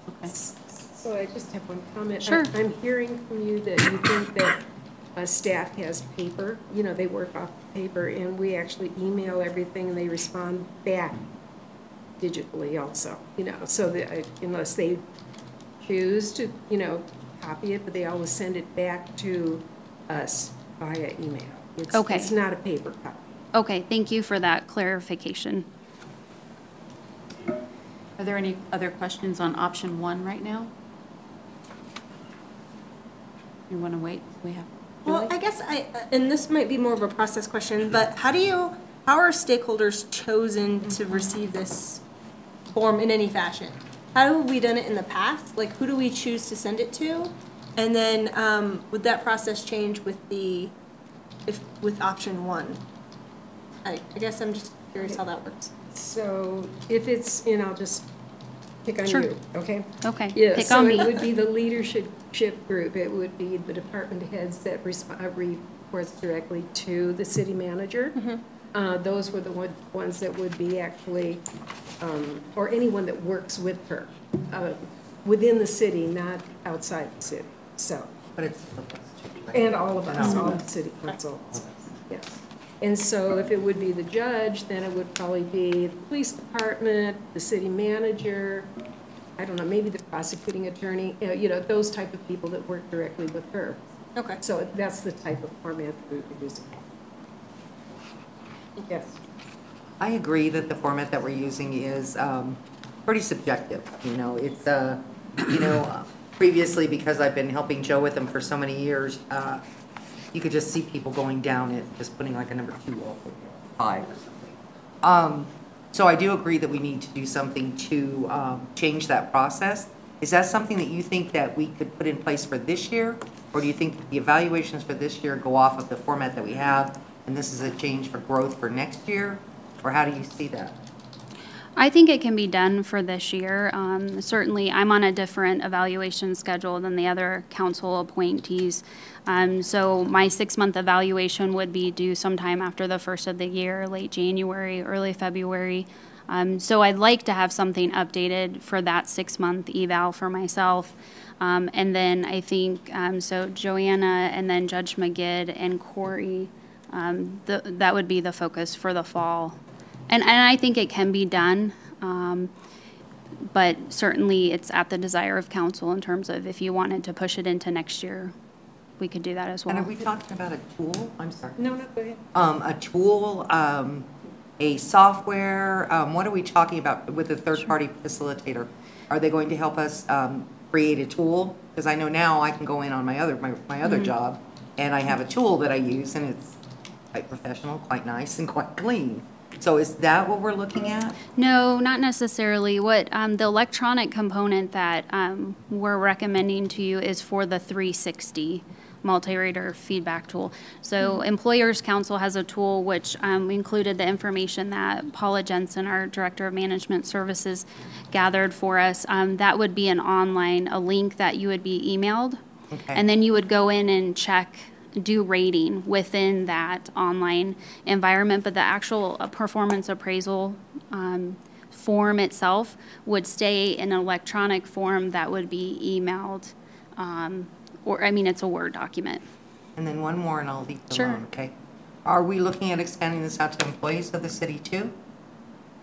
Okay. So I just have one comment. Sure. I'm hearing from you that you think that staff has paper, they work off paper, and we actually email everything and they respond back digitally also, so that unless they choose to, copy it, but they always send it back to us via email. Okay. It's not a paper copy. Okay, thank you for that clarification. Are there any other questions on option 1 right now? You want to wait? We have. Well, I guess and this might be more of a process question, but how are stakeholders chosen to receive this form in any fashion? How have we done it in the past? Like, who do we choose to send it to? And then would that process change with with option 1? I guess I'm just curious how that works. So if it's, I'll just pick on you, okay? Okay, Yeah, pick so on me. it would be the leadership group. It would be the department heads that reports directly to the city manager. Mm-hmm. Those were the ones that would be actually, or anyone that works with her, within the city, not outside the city. So, But it's and all of us, all the city council, yes. And so if it would be the judge, then it would probably be the police department, the city manager, I don't know, maybe the prosecuting attorney, those type of people that work directly with her. Okay. So that's the type of format that we were using. Yes. I agree that the format that we're using is pretty subjective. You know, it's, previously, because I've been helping Joe with them for so many years, you could just see people going down it, just putting like a number 2 or 5 or something. So I do agree that we need to do something to change that process. Is that something that you think that we could put in place for this year? Or do you think the evaluations for this year go off of the format that we have, and this is a change for growth for next year? Or how do you see that? I think it can be done for this year. Certainly, I'm on a different evaluation schedule than the other council appointees. So my 6-month evaluation would be due sometime after the first of the year, late January, early February. So I'd like to have something updated for that 6-month eval for myself. And then I think, so Joanna and then Judge McGid and Corey, that would be the focus for the fall. And I think it can be done, but certainly it's at the desire of council in terms of if you wanted to push it into next year, we could do that as well. And are we talking about a tool? I'm sorry. No, go ahead. A tool, a software, what are we talking about with a third-party facilitator? Are they going to help us create a tool? Because I know now I can go in on my other job, and I have a tool that I use, and it's quite professional, quite nice, and quite clean. So is that what we're looking at? No, not necessarily. What the electronic component that we're recommending to you is for the 360 multi-rater feedback tool. So Employers Council has a tool which included the information that Paula Jensen, our Director of Management Services, gathered for us. That would be a link that you would be emailed. Okay. And then you would go in and do rating within that online environment, but the actual performance appraisal form itself would stay in an electronic form that would be emailed, it's a Word document. And then one more and I'll leave it Sure. alone, okay? Are we looking at expanding this out to employees of the city too?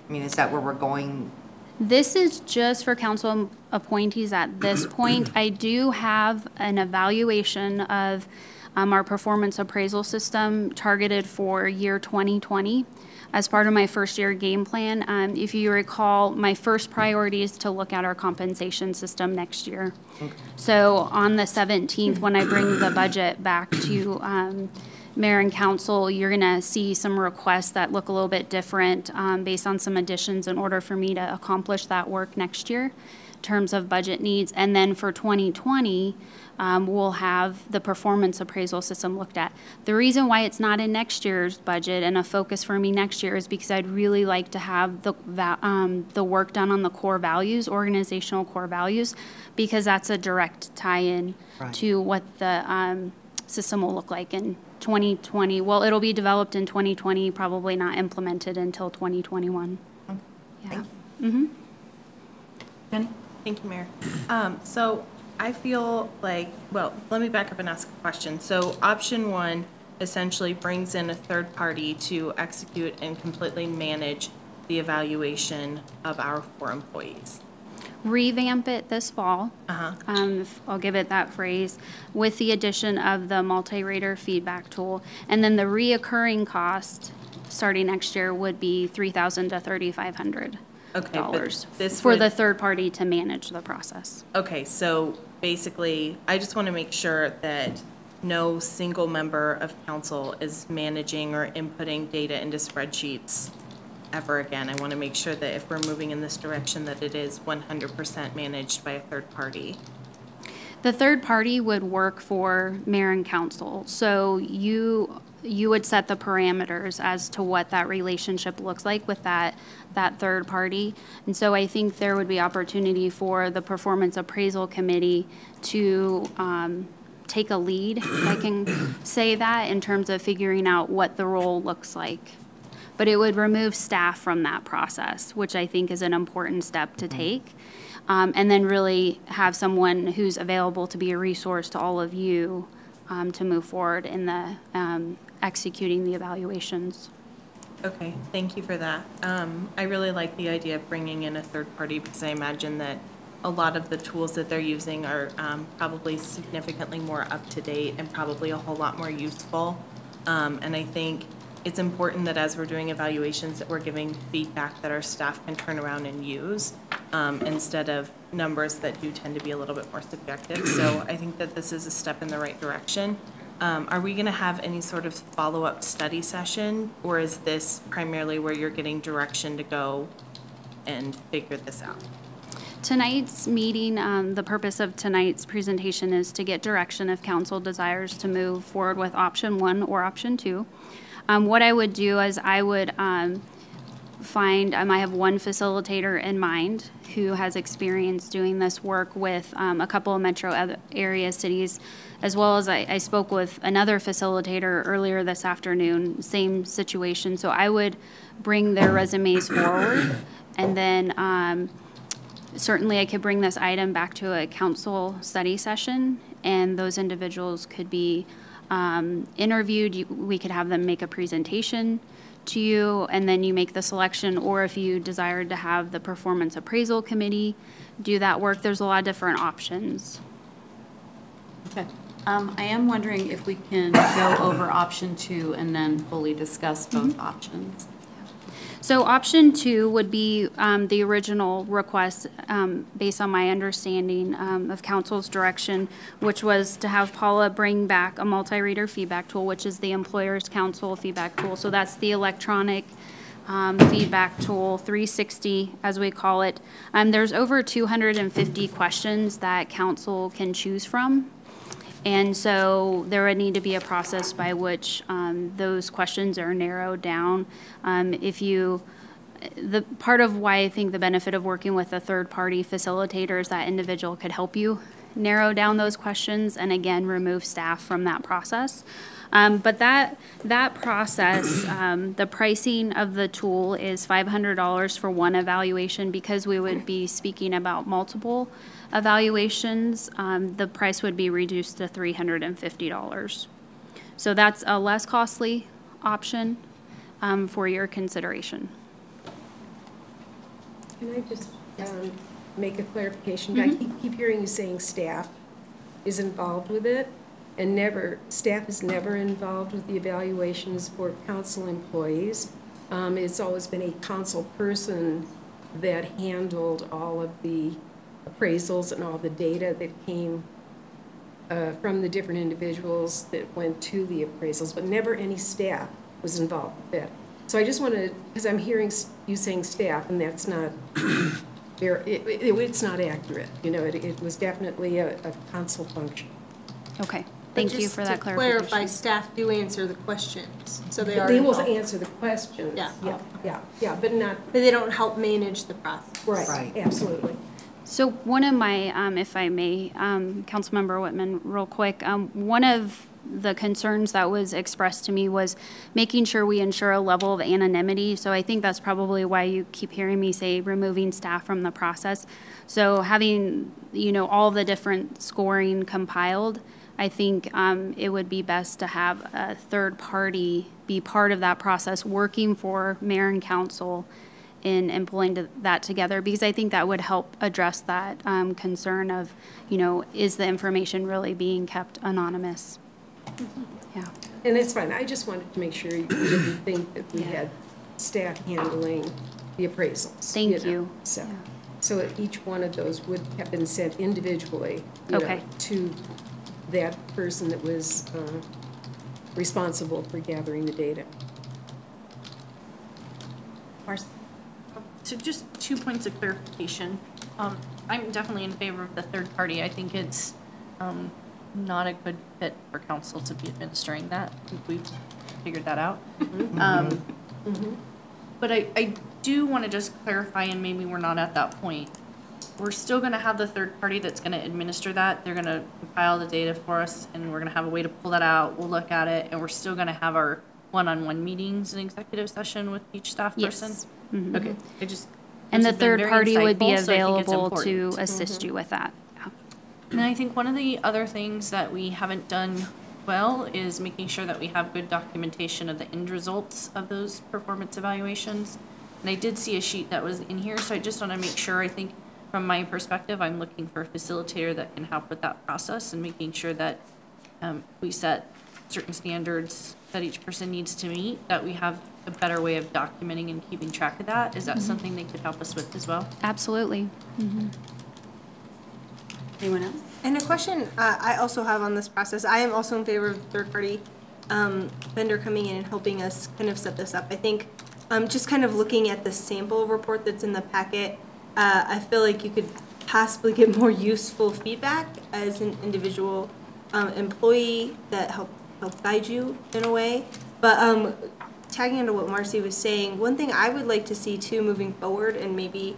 I mean, is that where we're going? This is just for council appointees at this point. I do have an evaluation of our performance appraisal system targeted for year 2020 as part of my first year game plan. If you recall, my first priority is to look at our compensation system next year. Okay. So on the 17th, when I bring the budget back to Mayor and Council, you're going to see some requests that look a little bit different based on some additions in order for me to accomplish that work next year in terms of budget needs. And then for 2020, we'll have the performance appraisal system looked at. The reason why it's not in next year's budget and a focus for me next year is because I'd really like to have the work done on the core values, organizational core values, because that's a direct tie-in to what the system will look like in 2020. Well, it'll be developed in 2020, probably not implemented until 2021. Okay. Yeah. Jenny? Thank you, Mayor. So I feel like, well, let me back up and ask a question. So option 1 essentially brings in a third party to execute and completely manage the evaluation of our 4 employees. Revamp it this fall. I'll give it that phrase, with the addition of the multi-rater feedback tool. And then the reoccurring cost starting next year would be $3,000 to $3,500. Okay, but this for the third party to manage the process. Okay, so basically, I just want to make sure that no single member of council is managing or inputting data into spreadsheets ever again. I want to make sure that if we're moving in this direction, that it is 100% managed by a third party. The third party would work for mayor and council. So you would set the parameters as to what that relationship looks like with that third party. And so I think there would be opportunity for the performance appraisal committee to take a lead, if I can say that, in terms of figuring out what the role looks like. But it would remove staff from that process, which I think is an important step to take. And then really have someone who's available to be a resource to all of you to move forward in the executing the evaluations. Okay, thank you for that. I really like the idea of bringing in a third party because I imagine that a lot of the tools that they're using are probably significantly more up-to-date and probably a whole lot more useful. And I think it's important that as we're doing evaluations that we're giving feedback that our staff can turn around and use instead of numbers that do tend to be a little bit more subjective. So I think that this is a step in the right direction. Are we going to have any sort of follow-up study session, or is this primarily where you're getting direction to go and figure this out? Tonight's meeting, the purpose of tonight's presentation is to get direction if council desires to move forward with option 1 or option 2. What I would do is I would find, I have one facilitator in mind who has experience doing this work with a couple of metro area cities, as well as I spoke with another facilitator earlier this afternoon, same situation. So I would bring their resumes forward, and then certainly I could bring this item back to a council study session, and those individuals could be interviewed. We could have them make a presentation to you, and then you make the selection, or if you desired to have the performance appraisal committee do that work, there's a lot of different options. Okay. I am wondering if we can go over option 2 and then fully discuss both options. So option 2 would be the original request based on my understanding of council's direction, which was to have Paula bring back a multi-reader feedback tool, which is the Employers Council feedback tool. So that's the electronic feedback tool, 360 as we call it. There's over 250 questions that council can choose from. And so there would need to be a process by which those questions are narrowed down. The part of why I think the benefit of working with a third-party facilitator is that individual could help you narrow down those questions and again remove staff from that process. But that process, the pricing of the tool is $500 for one evaluation. Because we would be speaking about multiple evaluations, the price would be reduced to $350. So that's a less costly option for your consideration. Can I just make a clarification? I keep hearing you saying staff is involved with it, and staff is never involved with the evaluations for council employees. It's always been a council person that handled all of the appraisals and all the data that came from the different individuals that went to the appraisals, but never any staff was involved with that. So I just want to, because I'm hearing you saying staff, and that's not, it's not accurate. You know, it was definitely a council function. Okay. Thank you for that clarification. To clarify, staff do answer the questions, so they are. They will answer the questions. Yeah, but not. But they don't help manage the process. Right. Absolutely. So one of my, if I may, Councilmember Whitman, real quick, one of the concerns that was expressed to me was making sure we ensure a level of anonymity. So I think that's probably why you keep hearing me say removing staff from the process. So having, all the different scoring compiled, I think it would be best to have a third party be part of that process, working for mayor and council in pulling that together, because I think that would help address that concern of, is the information really being kept anonymous? Yeah. And that's fine. I just wanted to make sure you didn't think that we had staff handling the appraisals. Thank you. So each one of those would have been sent individually to that person that was responsible for gathering the data. So just 2 points of clarification. I'm definitely in favor of the third party. I think it's not a good fit for council to be administering that. I think we've figured that out. But I do want to just clarify, and maybe we're not at that point. We're still going to have the third party that's going to administer that. They're going to compile the data for us, and we're going to have a way to pull that out. We'll look at it, and we're still going to have our one-on-one meetings and executive session with each staff person? Mm-hmm. Okay. And the third party would be available to assist you with that. Yeah. And I think one of the other things that we haven't done well is making sure that we have good documentation of the end results of those performance evaluations. And I did see a sheet that was in here, so I just want to make sure. I think from my perspective, I'm looking for a facilitator that can help with that process and making sure that we set certain standards that each person needs to meet, that we have a better way of documenting and keeping track of that. Is that something they could help us with as well? Absolutely. Anyone else? And a question I also have on this process, I am also in favor of third-party vendor coming in and helping us kind of set this up. I think just kind of looking at the sample report that's in the packet, I feel like you could possibly get more useful feedback as an individual employee that help guide you in a way. But tagging into what Marcy was saying, one thing I would like to see too moving forward, and maybe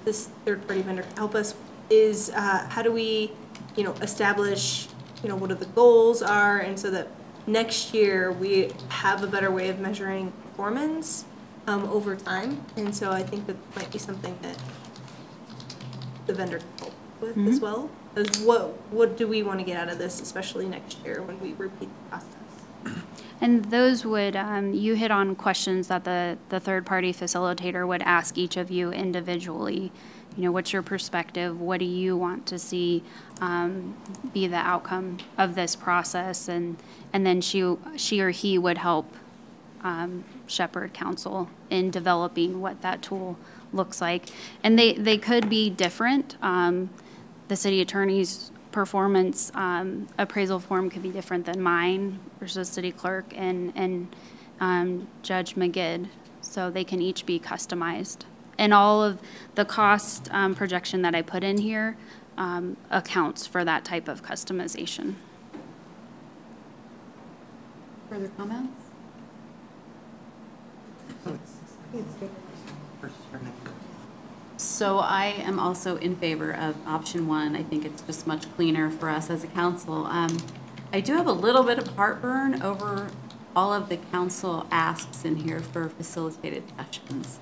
this third-party vendor can help us, is how do we, establish, what are the goals are, and so that next year we have a better way of measuring performance over time. And so I think that might be something that the vendor can help with as well. As what do we want to get out of this, especially next year when we repeat the process? And those would, you hit on questions that the third-party facilitator would ask each of you individually. What's your perspective? What do you want to see be the outcome of this process? And then she or he would help shepherd council in developing what that tool looks like. And they could be different. The city attorney's performance appraisal form could be different than mine versus city clerk and Judge McGid. So they can each be customized. And all of the cost projection that I put in here accounts for that type of customization. Further comments? So I am also in favor of option one. I think it's just much cleaner for us as a council. I do have a little bit of heartburn over all of the council asks in here for facilitated sessions.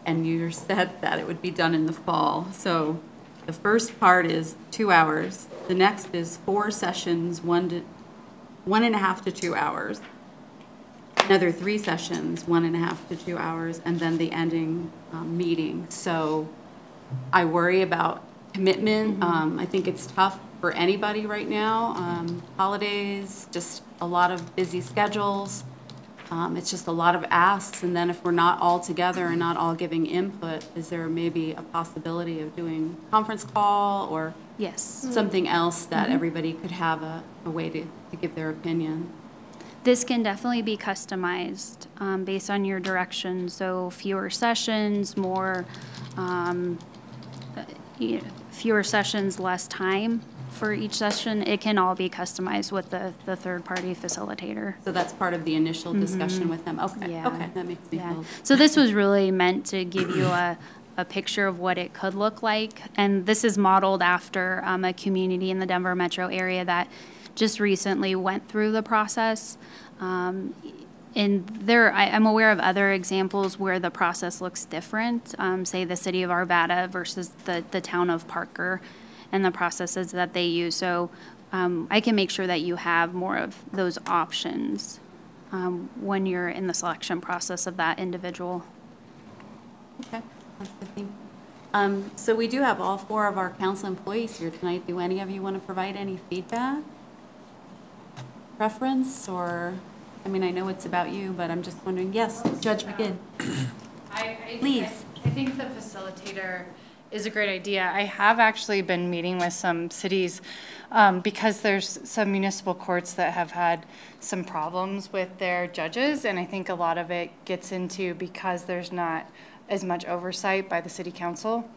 And you said that it would be done in the fall. So the first part is 2 hours. The next is 4 sessions, 1.5 to 2 hours. Another 3 sessions, 1.5 to 2 hours, and then the ending meeting. So I worry about commitment. I think it's tough for anybody right now. Holidays, just a lot of busy schedules. It's just a lot of asks, and then if we're not all together and not all giving input, is there maybe a possibility of doing conference call or something else that everybody could have a way to give their opinion? This can definitely be customized based on your direction. So fewer sessions, fewer sessions, less time for each session. It can all be customized with the third-party facilitator. So that's part of the initial discussion with them. Okay, okay, that makes me feel. So this was really meant to give you a picture of what it could look like. And this is modeled after a community in the Denver metro area that just recently went through the process. And I'm aware of other examples where the process looks different, say the city of Arvada versus the town of Parker and the processes that they use. So I can make sure that you have more of those options when you're in the selection process of that individual. Okay, that's good thing. So we do have all 4 of our council employees here tonight. Do any of you want to provide any feedback? Preference, or, I mean, I know it's about you, but I'm just wondering. Yes, Judge McGinn. Please. I think the facilitator is a great idea. I have actually been meeting with some cities because there's some municipal courts that have had some problems with their judges, and I think a lot of it gets into because there's not as much oversight by the city council.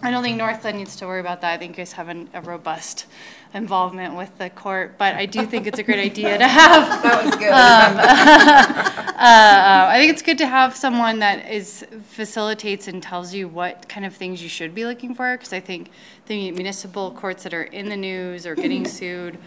I don't think Northglenn needs to worry about that. I think you guys have a robust involvement with the court, but I do think it's a great idea to have. That was good. I think it's good to have someone that facilitates and tells you what kind of things you should be looking for, because I think the municipal courts that are in the news or getting sued,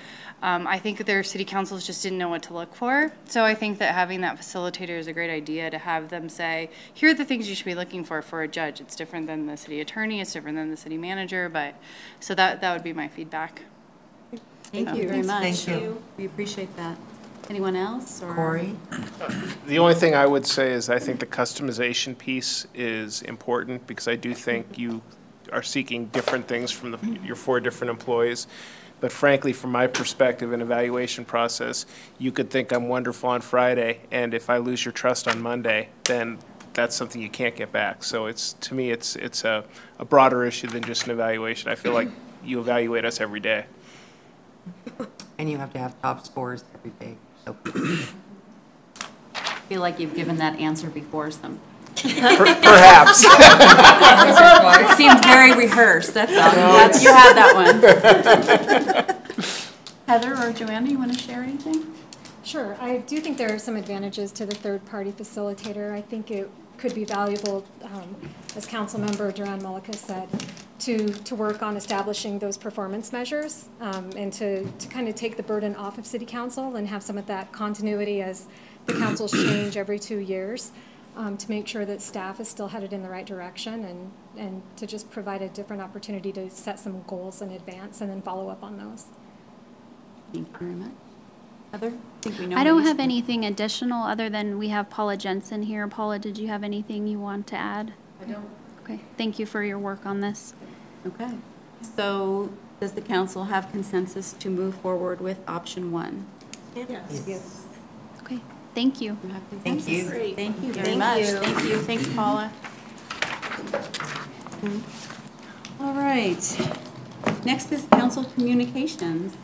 I think their city councils just didn't know what to look for. So I think that having that facilitator is a great idea, to have them say, here are the things you should be looking for a judge. It's different than the city attorney, it's different than the city manager, but so that would be my feedback. Thank you very much. Thank you. We appreciate that. Anyone else? Or? Corey? The only thing I would say is I think the customization piece is important, because I do think are seeking different things from your 4 different employees. But frankly, from my perspective and evaluation process, you could think I'm wonderful on Friday, and if I lose your trust on Monday, then that's something you can't get back. So it's, to me, it's a broader issue than just an evaluation. I feel like you evaluate us every day. And you have to have top scores every day. So. I feel like you've given that answer before some. Perhaps. It seemed very rehearsed, that's all. You had that one. Heather or Joanna, you want to share anything? Sure. I do think there are some advantages to the third-party facilitator. I think it could be valuable, as Councilmember Duran Mullica said, to work on establishing those performance measures and to kind of take the burden off of City Council and have some of that continuity as the councils change every 2 years, to make sure that staff is still headed in the right direction and to just provide a different opportunity to set some goals in advance and then follow up on those. Thank you very much. Heather, I think we know. I don't have anything additional other than we have Paula Jensen here. Paula, did you have anything you want to add? I don't. Okay, thank you for your work on this. Okay. So does the council have consensus to move forward with option 1? Yes. Okay, thank you. Thank you. Great. Thank you very much. Thank you. Thanks, Paula. All right. Next is council communications.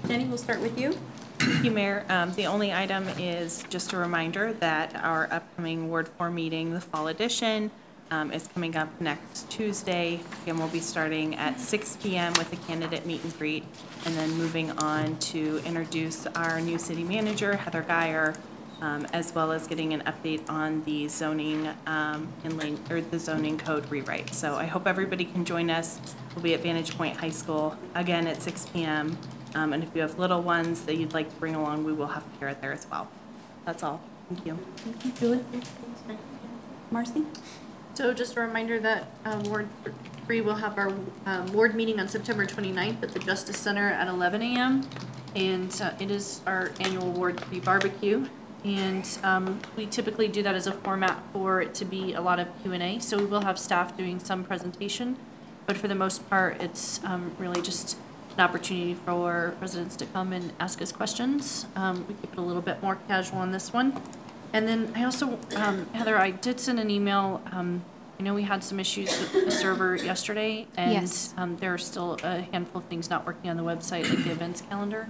Jenny, we'll start with you. Thank you, Mayor. The only item is just a reminder that our upcoming Ward 4 meeting, the fall edition, is coming up next Tuesday. Again, we'll be starting at 6 p.m. with a candidate meet and greet, and then moving on to introduce our new city manager, Heather Geyer, as well as getting an update on the zoning the zoning code rewrite. So I hope everybody can join us. We'll be at Vantage Point High School again at 6 p.m. And if you have little ones that you'd like to bring along, we will have a carrot there as well. That's all. Thank you. Thank you, Julie. Marcy? So just a reminder that Ward 3 will have our ward meeting on September 29th at the Justice Center at 11 a.m. And it is our annual Ward 3 barbecue. And we typically do that as a format for it to be a lot of Q&A. So we will have staff doing some presentation, but for the most part, it's really just an opportunity for residents to come and ask us questions. We keep it a little bit more casual on this one. And then I also, Heather, I did send an email. I know we had some issues with the server yesterday, and Yes. There are still a handful of things not working on the website, like the events calendar.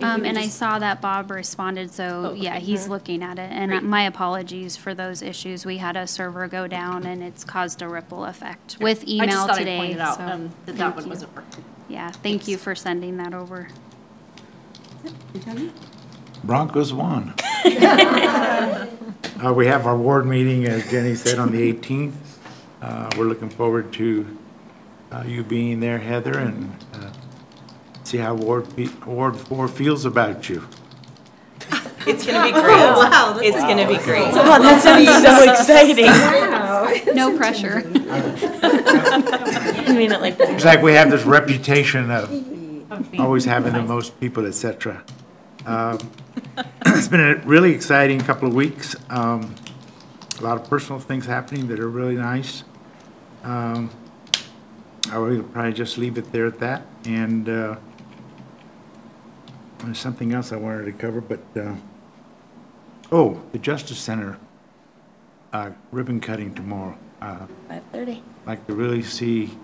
And I saw that Bob responded, so okay. yeah, he's looking at it. And Great. my apologies for those issues. We had a server go down and it's caused a ripple effect with email I just thought today. I'd point it out, so that thank one you. wasn't working. Yeah, thank you for sending that over. Broncos won. We have our ward meeting, as Jenny said, on the 18th. We're looking forward to you being there, Heather, and see how Ward 4 feels about you. It's going to be great. Wow, It's going to be great. Wow, that sounds so exciting. No pressure. I mean it like that. It's like we have this reputation of always having the most people, etc. It's been a really exciting couple of weeks. A lot of personal things happening that are really nice. I will probably just leave it there at that. And there's something else I wanted to cover, but the Justice Center ribbon cutting tomorrow. 5:30. I'd like to really see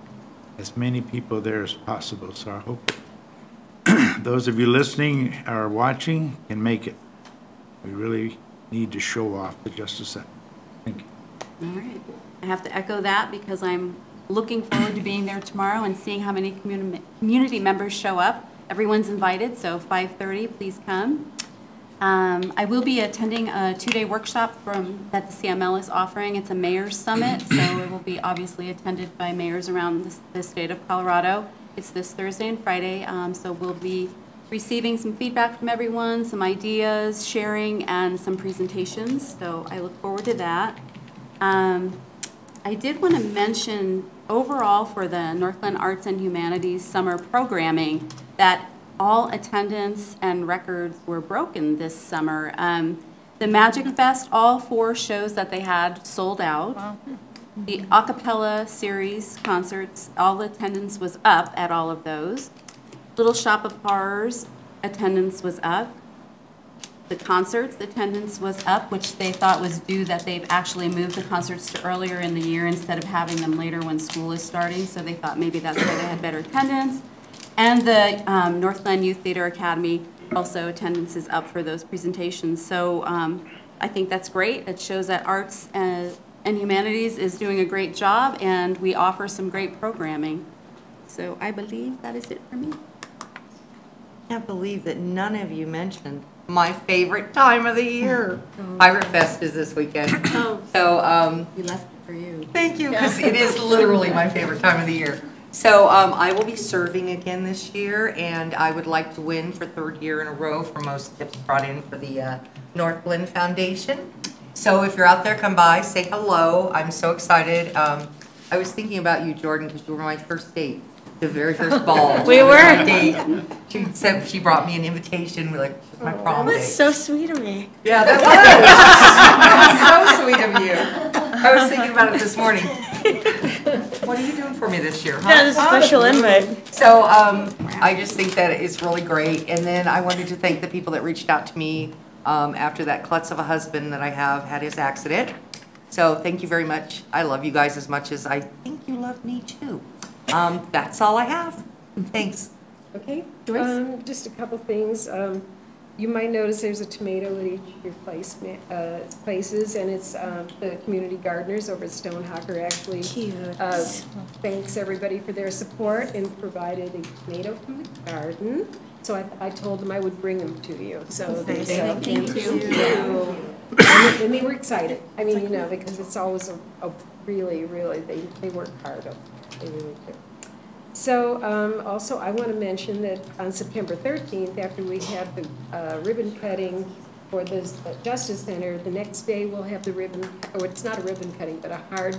as many people there as possible. So I hope those of you listening or watching can make it. We really need to show off the Justice Center. Thank you. All right. I have to echo that because I'm looking forward to being there tomorrow and seeing how many community members show up. Everyone's invited, so 5:30, please come. I will be attending a 2-day workshop that the CML is offering. It's a mayor's summit, so it will be obviously attended by mayors around the state of Colorado. It's this Thursday and Friday, so we'll be receiving some feedback from everyone, some ideas, sharing, and some presentations. So I look forward to that. I did want to mention overall for the Northglenn Arts and Humanities summer programming that all attendance and records were broken this summer. The Magic Fest, all 4 shows that they had sold out. Wow. The a cappella series concerts, all attendance was up at all of those. Little Shop of Horrors attendance was up. The concerts attendance was up, which they thought was due that they've actually moved the concerts to earlier in the year instead of having them later when school is starting, so they thought maybe that's why they had better attendance. And the Northglenn Youth Theater Academy, also attendance is up for those presentations. So I think that's great. It shows that arts and humanities is doing a great job, and we offer some great programming. So I believe that is it for me. I can't believe that none of you mentioned my favorite time of the year. Pirate Fest is this weekend. So we left it for you. Thank you, because it is literally my favorite time of the year. So I will be serving again this year, and I would like to win for 3rd year in a row for most tips brought in for the Northglenn Foundation. So if you're out there, come by, say hello. I'm so excited. I was thinking about you, Jordan, because you were my first date. The very first ball. We were. Date. She brought me an invitation. We're like, my prom date. That's so sweet of me. Yeah, that was. So sweet of you. I was thinking about it this morning. What are you doing for me this year? Huh? Yeah, this special invite. So I just think that it's really great. And then I wanted to thank the people that reached out to me after that klutz of a husband that I have had his accident. So thank you very much. I love you guys as much as I think you love me too. That's all I have. Thanks. Okay, just a couple things. You might notice there's a tomato at each of your places, and it's the community gardeners over at Stonehawker actually thanks everybody for their support and provided a tomato from the garden. So I told them I would bring them to you. So thank you. And they were excited. I mean, you know, because it's always a really, they work hard. They really do. So also I want to mention that on September 13th, after we have the ribbon cutting for the Justice Center, the next day we'll have the ribbon, or it's not a ribbon cutting, but a hard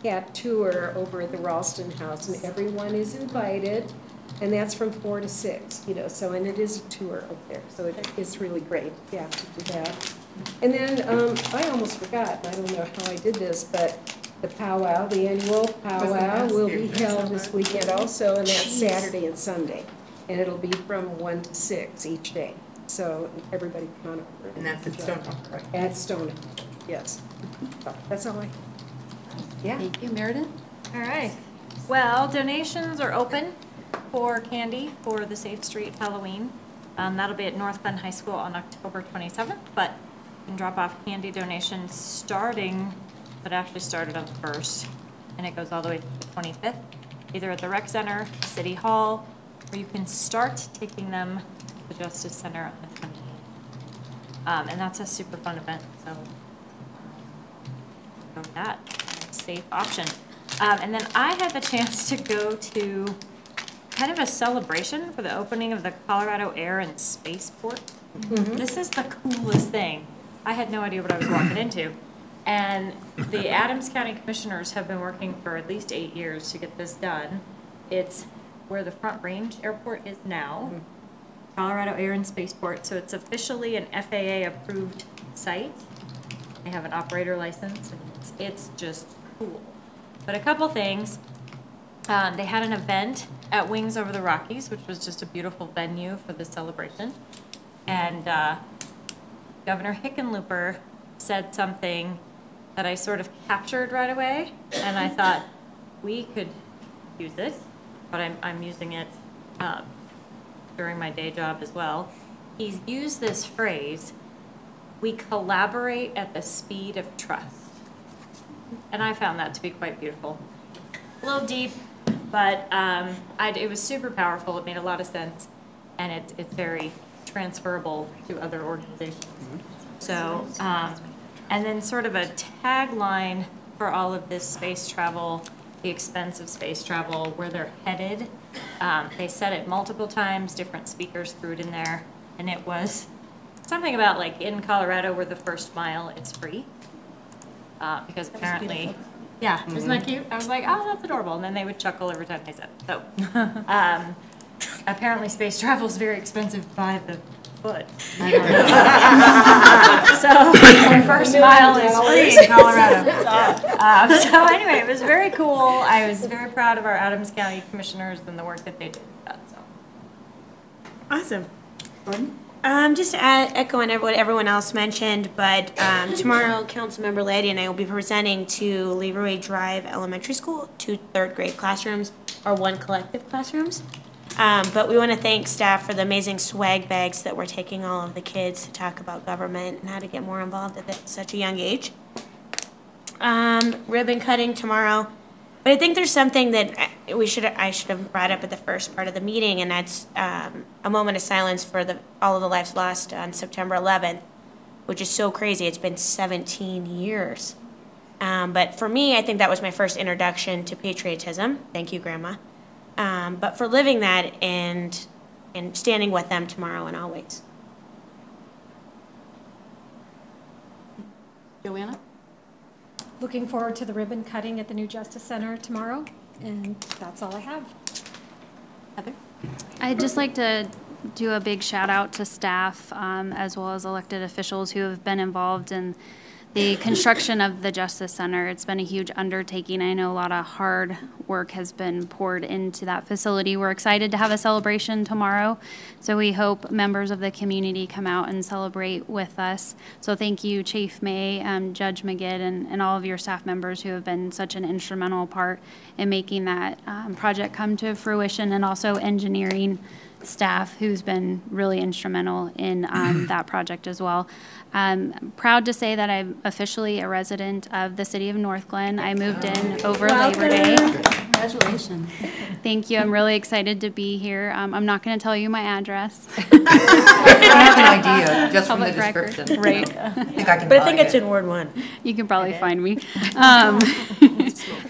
hat tour over at the Ralston House, and everyone is invited, and that's from 4 to 6, you know, so, and it is a tour up there, so it's really great, yeah, to do that. And then I almost forgot, I don't know how I did this, but the powwow, the annual powwow will be held this weekend also, and that's Saturday and Sunday. And it'll be from 1 to 6 each day. So everybody come on over. And that's at Stonehawker, right? At Stonehawker, yes. So that's all I have. Yeah. Thank you, Meredith. All right. Well, donations are open for candy for the Safe Street Halloween. That'll be at Northglenn High School on October 27th, but you can drop off candy donations starting, but actually started on the 1st, and it goes all the way to the 25th, either at the Rec Center, City Hall, or you can start taking them to the Justice Center on the 28th. And that's a super fun event, so go with that. Safe option. And then I had the chance to go to kind of a celebration for the opening of the Colorado Air and Spaceport. This is the coolest thing. I had no idea what I was walking into. And the Adams County Commissioners have been working for at least 8 years to get this done. It's where the Front Range Airport is now, Colorado Air and Spaceport. So it's officially an FAA-approved site. They have an operator license, and it's just cool. But a couple things. They had an event at Wings Over the Rockies, which was just a beautiful venue for the celebration. And Governor Hickenlooper said something that I sort of captured right away, and I thought we could use it, but I'm using it during my day job as well. He's used this phrase, we collaborate at the speed of trust. And I found that to be quite beautiful. A little deep, but it was super powerful. It made a lot of sense, and it's very transferable to other organizations. So, and then sort of a tagline for all of this space travel, the expense of space travel, where they're headed. They said it multiple times, different speakers threw it in there, and it was something about like in Colorado where the first mile is free. Because apparently, yeah, isn't that cute? I was like, oh, that's adorable. And then they would chuckle every time they said it. So apparently space travel is very expensive by the foot. So my first mile is free in Colorado. So anyway, it was very cool. I was very proud of our Adams County commissioners and the work that they did with that. So Awesome. Just echoing what everyone else mentioned, but tomorrow, Councilmember Lady and I will be presenting to Leroy Drive Elementary School, 2 third-grade classrooms, or 1 collective classrooms. But we want to thank staff for the amazing swag bags that we're taking all of the kids to talk about government and how to get more involved at such a young age. Ribbon cutting tomorrow. But I think there's something that I should have brought up at the first part of the meeting, and that's a moment of silence for all of the lives lost on September 11th, which is so crazy. It's been 17 years. But for me, I think that was my first introduction to patriotism. Thank you, Grandma. But for living that and standing with them tomorrow and always. Joanna? Looking forward to the ribbon cutting at the new Justice Center tomorrow, and that's all I have. Heather? I'd just like to do a big shout out to staff as well as elected officials who have been involved in the construction of the Justice Center. It's been a huge undertaking. I know a lot of hard work has been poured into that facility. We're excited to have a celebration tomorrow, so we hope members of the community come out and celebrate with us. So thank you, Chief May, Judge McGitt, and all of your staff members who have been such an instrumental part in making that project come to fruition, and also engineering staff who's been really instrumental in that project as well. Proud to say that I'm officially a resident of the city of Northglenn. I moved in over Labor Day. Congratulations. Thank you. I'm really excited to be here. I'm not going to tell you my address. I have an idea just from the Public record. description. Right. I think I can But I think find it's it. in Ward 1. You can probably find me.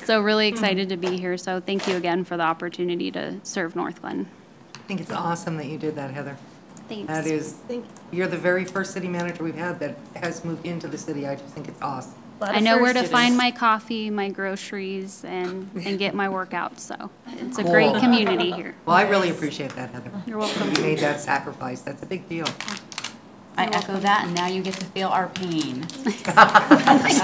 So really excited to be here. So thank you again for the opportunity to serve Northglenn. I think it's awesome that you did that, Heather. Thanks. That is, you're the very first city manager we've had that has moved into the city. I just think it's awesome. I know where to find my coffee, my groceries, and get my workouts. So it's a great Cool. community here. Well, I really appreciate that, Heather. You're welcome. You made that sacrifice. That's a big deal. I echo that, and now you get to feel our pain. How's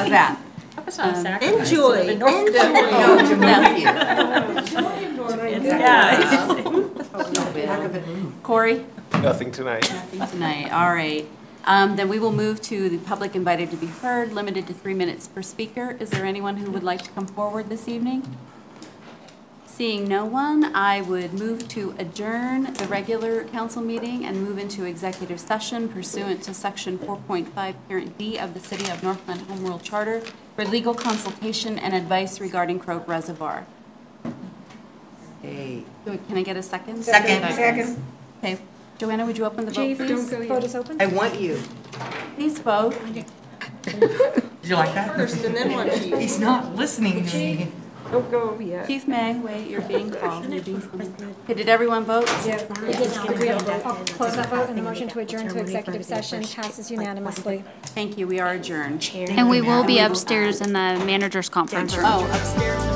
that? That's not a sacrifice. Enjoy. No, to move here. Corey? Nothing tonight. Nothing tonight, all right. Then we will move to the public invited to be heard, limited to 3 minutes per speaker. Is there anyone who would like to come forward this evening? Seeing no one, I would move to adjourn the regular council meeting and move into executive session pursuant to section 4.5 parent D of the City of Northglenn Home Rule Charter for legal consultation and advice regarding Croak Reservoir. Hey. Can I get a second? Second. Okay. Joanna, would you open the vote, Chief, please? don't go yet. Vote is open. I want you. Please vote. Did you like that? First and then one, Chief. He's not listening to me. Don't go yet. Chief May, wait, you're being called. You're being summoned. Okay, did everyone vote? Yeah. I'll close that vote, and the motion to adjourn to executive session passes unanimously. Thank you, we are adjourned. And we will be upstairs in the manager's conference room. Oh, upstairs.